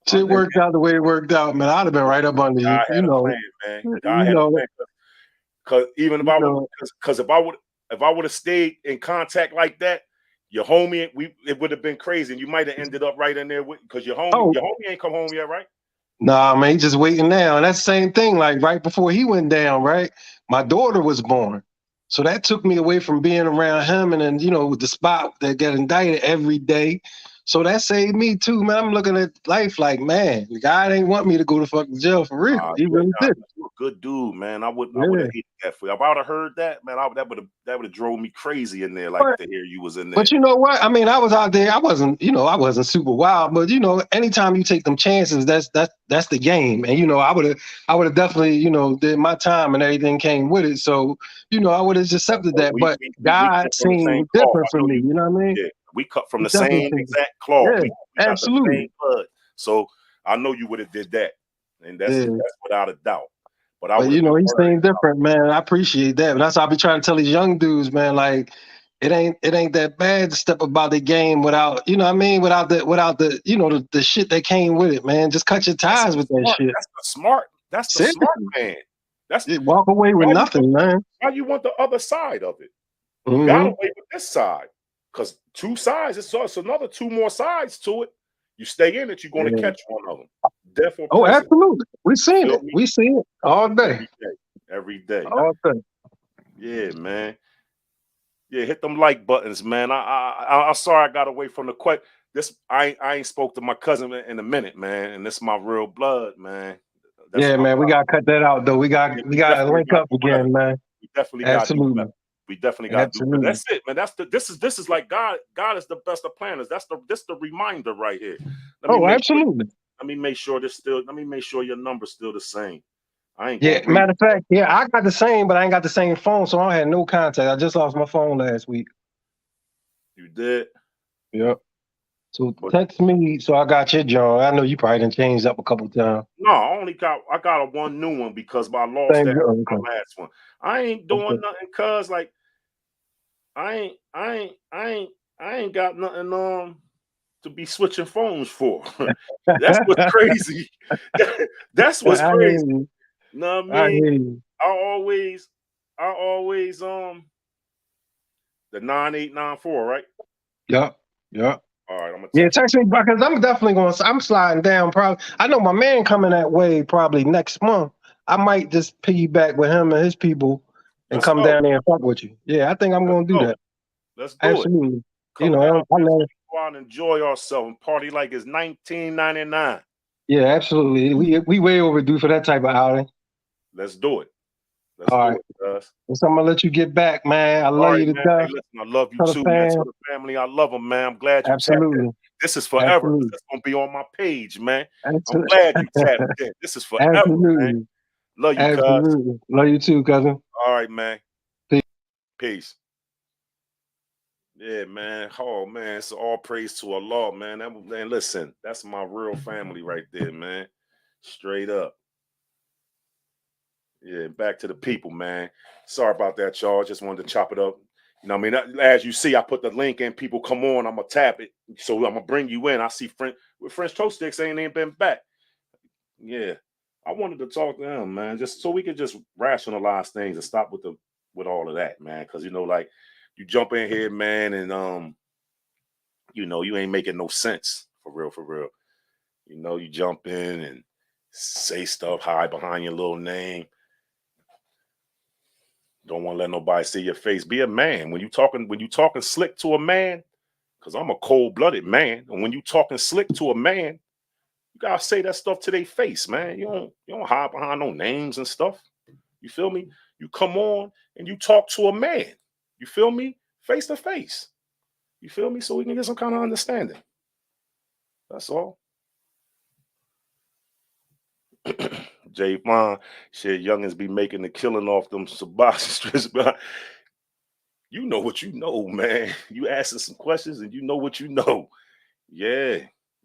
shit worked out the way it worked out, man. I'd have been right up under you. God had a plan, man. God had a plan. Because even if I would, because if I would have stayed in contact like that, your homie, it would have been crazy, and you might have ended up right in there with because your homie ain't come home yet, right? Nah, man, he's just waiting now. And that's the same thing. Like right before he went down, right? My daughter was born. So that took me away from being around him and then, the spot that got indicted every day. So that saved me too, man. I'm looking at life like, man, God ain't want me to go to fucking jail for real. He really did. You're a good dude, man. I would have hated that for you. If I would have heard that, man, that would have drove me crazy in there, like to hear you was in there. But you know what? I mean, I was out there. I wasn't super wild, but anytime you take them chances, that's the game. And I would have definitely, did my time and everything came with it. So, I would have just accepted that. But God seemed different for me. You know what I mean? Yeah, we cut from the same exact cloth. Yeah, we absolutely. Got the same blood. So I know you would have did that, and that's without a doubt. But he seemed different, man. I appreciate that. But that's how I be trying to tell these young dudes, man. Like, it ain't that bad to step about the game without, without the the shit that came with it, man. Just cut your ties with that shit. That's the smart man. That's walk away with nothing, man. Why you want the other side of it? You got away with this side. Because 2 sides, it's another 2 more sides to it. You stay in it, you're going to catch one of them. Death or prison. Absolutely. We seen it. We see it all day. Every day. All day. Yeah, man. Yeah, hit them like buttons, man. I'm sorry I got away from the question. I ain't spoke to my cousin in a minute, man, and this is my real blood, man. Man, we gotta cut that out though. We gotta link up again, man. We definitely got to do better. We definitely got to do better. That's it, man. This is like God. God is the best of planners. This the reminder right here. Absolutely. Let me make sure your number's still the same. I ain't. Matter of fact, I got the same, but I ain't got the same phone, so I had no contact. I just lost my phone last week. You did? Yep. So But text me. So I got your John. I know you probably done changed up a couple times. no, I got a one new one because I lost Same that girl. my Okay. last one. I ain't Okay. doing nothing cause like I ain't got nothing to be switching phones for. That's what's crazy. That's what's I hear crazy. you. Know what I I mean? hear you. I always the 9894, right? Yep. Yep. All right, I'm gonna Yeah, text you. text me because I'm definitely going. I'm sliding down. Probably. I know my man coming that way probably next month. I might just piggyback with him and his people and Let's come go. down there and fuck with you. Yeah, I think I'm Let's going to do go. that. Let's do it. Absolutely. You Come down know, I here so know. we can go out and enjoy ourselves and party like it's 1999. Yeah, absolutely. We way overdue for that type of outing. Let's do it. Let's All do right. it, guys. So I'm gonna let you get back, man. I All love right, you to man. Hey, death. listen, I love you To the too, man. To fam. the family, I love them, man. I'm glad you tapped in. Absolutely. This is forever. Absolutely. That's gonna be on my page, man. I'm Absolutely. glad you tapped in. This is forever, man. Absolutely. Love you, cuz. Absolutely. Love you too, cousin. All right, man. Peace. Peace. Yeah, man. Oh man, it's all praise to Allah, man. Man, listen, that's my real family right there, man. Straight up. Yeah, back to the people, man. Sorry about that, y'all. Just wanted to chop it up. You know what I mean? As you see, I put the link in. People come on. I'm gonna tap it. So I'm gonna bring you in. I see French toast sticks ain't even been back. Yeah, I wanted to talk to them, man, just so we could just rationalize things and stop with all of that, man. Because like you jump in here, man, and you ain't making no sense for real, for real. You jump in and say stuff, hide behind your little name. Don't want to let nobody see your face. Be a man. When you talking slick to a man, because I'm a cold-blooded man. And when you talking slick to a man, you gotta say that stuff to their face, man. You don't hide behind no names and stuff. You feel me? You come on and you talk to a man. You feel me? Face to face. You feel me? So we can get some kind of understanding. That's all. Jay Vaughn, shit, youngins be making the killing off them Sabasi strips, but you know what you know, man. You asking some questions and you know what you know. Yeah,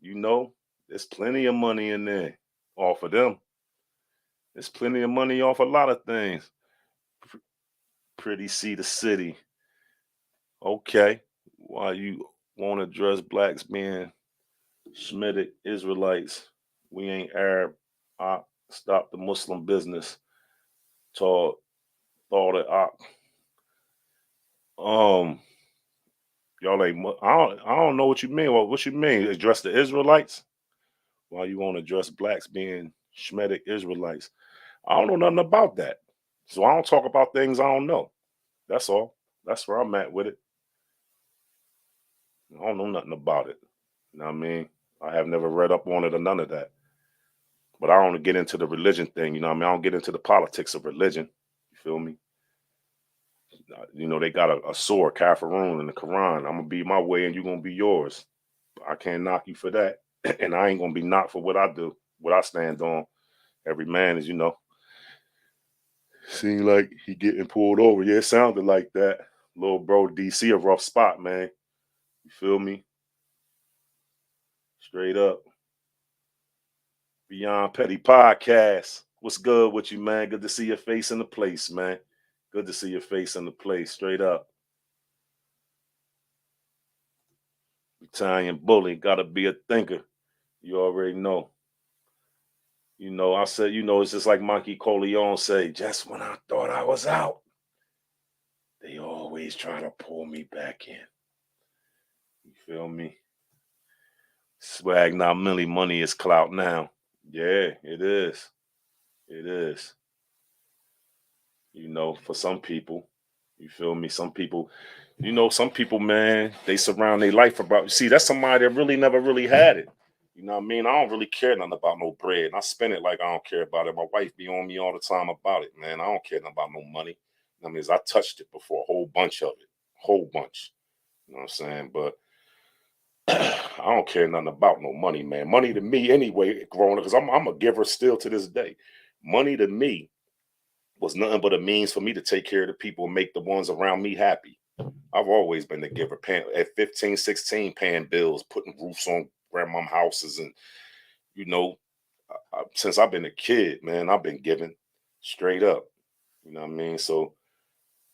there's plenty of money in there off of them. There's plenty of money off a lot of things. Pretty see the city. Okay. Why you want to address blacks being Shemitic Israelites? We ain't Arab. I stop the Muslim business. Thought it. Um, y'all ain't. I don't know what you mean. What you mean? Address the Israelites? Why you want to address blacks being Shemitic Israelites? I don't know nothing about that. So I don't talk about things I don't know. That's all. That's where I'm at with it. I don't know nothing about it. You know what I mean? I have never read up on it or none of that. But I don't get into the religion thing. You know what I mean? I don't get into the politics of religion. You feel me? They got a sword, Kafaroon, in the Quran. I'm going to be my way and you're going to be yours. I can't knock you for that. And I ain't going to be knocked for what I do, what I stand on. Every man is, seem like he getting pulled over. Yeah, it sounded like that. Little bro, DC, a rough spot, man. You feel me? Straight up. Beyond Petty Podcast. What's good with you, man? Good to see your face in the place, man. Good to see your face in the place. Straight up. Italian bully. Gotta be a thinker. You already know. I said, it's just like Monkey Coleon say, just when I thought I was out, they always try to pull me back in. You feel me? Swag now, Millie, money is clout now. Yeah, it is. It is. For some people, you feel me? Some people, man, they surround their life about. See, that's somebody that really never really had it. You know what I mean? I don't really care nothing about no bread. And I spend it like I don't care about it. My wife be on me all the time about it, man. I don't care nothing about no money. I mean, I touched it before, a whole bunch of it. Whole bunch. You know what I'm saying? But I don't care nothing about no money, man. Money to me anyway, growing up, because I'm a giver still to this day. Money to me was nothing but a means for me to take care of the people and make the ones around me happy. I've always been the giver. At 15, 16, paying bills, putting roofs on grandmom houses, and since I've been a kid, man, I've been giving straight up. You know what I mean? So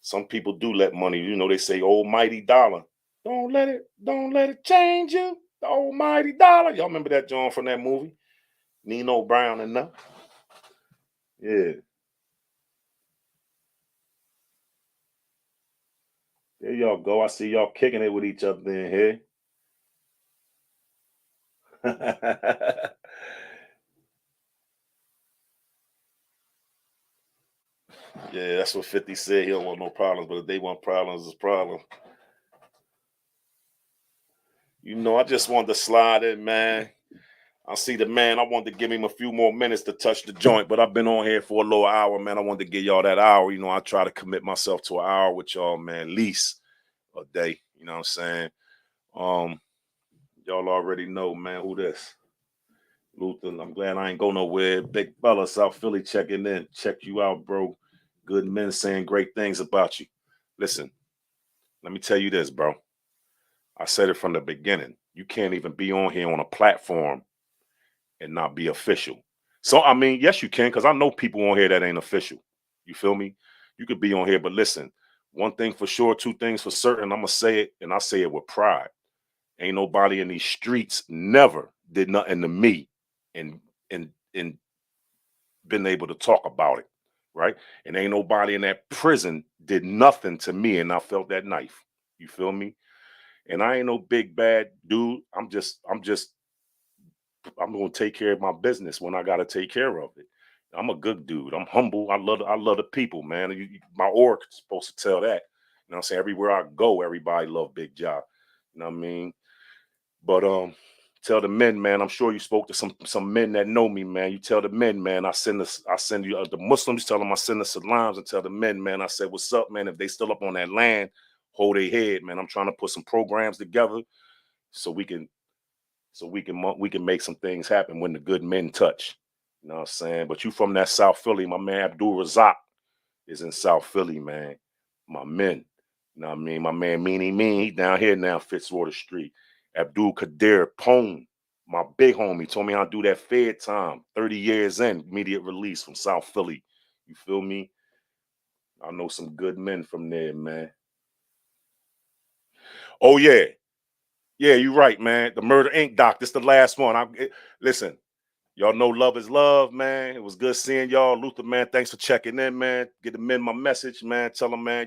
some people do let money. They say almighty dollar. Don't let it change you. The almighty dollar. Y'all remember that John from that movie? Nino Brown and that. Yeah. There y'all go. I see y'all kicking it with each other in here. Yeah, that's what 50 said. He don't want no problems, but if they want problems, it's a problem. I just wanted to slide in, man. I see the man. I wanted to give him a few more minutes to touch the joint, but I've been on here for a little hour, man. I wanted to give y'all that hour. I try to commit myself to an hour with y'all, man, at least a day. You know what I'm saying? Y'all already know, man, who this. Luther, I'm glad I ain't go nowhere. Big fella, South Philly checking in. Check you out, bro. Good men saying great things about you. Listen, let me tell you this, bro. I said it from the beginning. You can't even be on here on a platform and not be official. So, I mean, yes, you can, because I know people on here that ain't official. You feel me? You could be on here, but listen, one thing for sure, two things for certain, I'm going to say it, and I say it with pride. Ain't nobody in these streets never did nothing to me and been able to talk about it, right? And ain't nobody in that prison did nothing to me, and I felt that knife. You feel me? And I ain't no big bad dude. I'm gonna take care of my business when I gotta take care of it. I'm a good dude. I'm humble. I love the people, man. My aura is supposed to tell that. You know what I'm saying? Everywhere I go, everybody love Big Job. You know what I mean? But tell the men, man. I'm sure you spoke to some men that know me, man. You tell the men, man. I send you the Muslims. Tell them I send the salams, and tell the men, man. I said, what's up, man? If they still up on that land, hold their head, man. I'm trying to put some programs together so we can make some things happen when the good men touch. You know what I'm saying? But you from that South Philly, my man Abdul Razak is in South Philly, man. My men. You know what I mean? My man Meanie Mean, he down here now, Fitzwater Street. Abdul Kadir Pone, my big homie, told me I'll do that Fed time, 30 years in, immediate release from South Philly. You feel me? I know some good men from there, man. Oh, yeah. Yeah, you're right, man. The Murder Inc. doc, this the last one. Listen, y'all know love is love, man. It was good seeing y'all. Luther, man, thanks for checking in, man. Get the men my message, man. Tell them, man,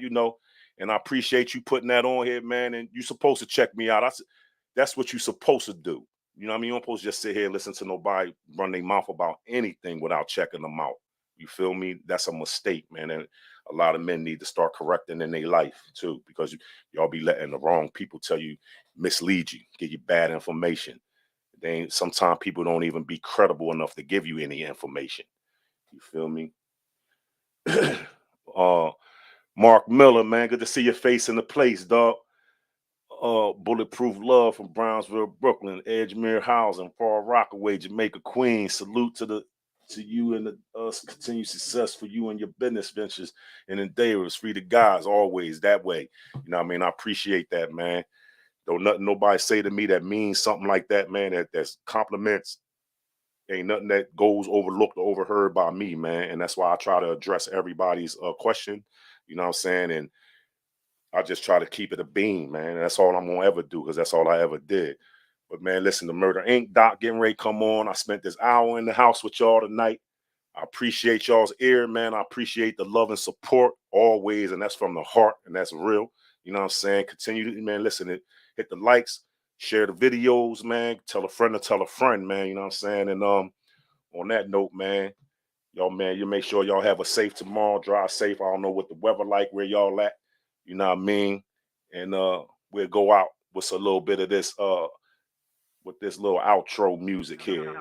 and I appreciate you putting that on here, man. And you're supposed to check me out. That's what you're supposed to do. You know what I mean? You don't supposed to just sit here and listen to nobody run their mouth about anything without checking them out. You feel me? That's a mistake, man. And a lot of men need to start correcting in their life, too, because y'all be letting the wrong people tell you, mislead you, give you bad information. Sometimes people don't even be credible enough to give you any information. You feel me? Mark Miller, man, good to see your face in the place, dog. Bulletproof Love from Brownsville, Brooklyn, Edgemere Housing, Far Rockaway, Jamaica, Queens. Salute to you and the continued success for you and your business ventures and endeavors. Free to guys, always that way. You know what I mean? I appreciate that, man. Don't nobody say to me that means something like that, man. That's compliments. Ain't nothing that goes overlooked or overheard by me, man. And that's why I try to address everybody's question. You know what I'm saying? And I just try to keep it a beam, man. And that's all I'm gonna ever do, because that's all I ever did. But man, listen, the Murder Inc. doc getting ready to come on. I spent this hour in the house with y'all tonight. I appreciate y'all's ear, man. I appreciate the love and support always, and that's from the heart, and that's real. You know what I'm saying? Continue to, man, listen, hit the likes, share the videos, man. Tell a friend to tell a friend, man. You know what I'm saying? And on that note, man, y'all, man, you make sure y'all have a safe tomorrow. Drive safe. I don't know what the weather like, where y'all at. You know what I mean? And we'll go out with a little bit of this with this little outro music here.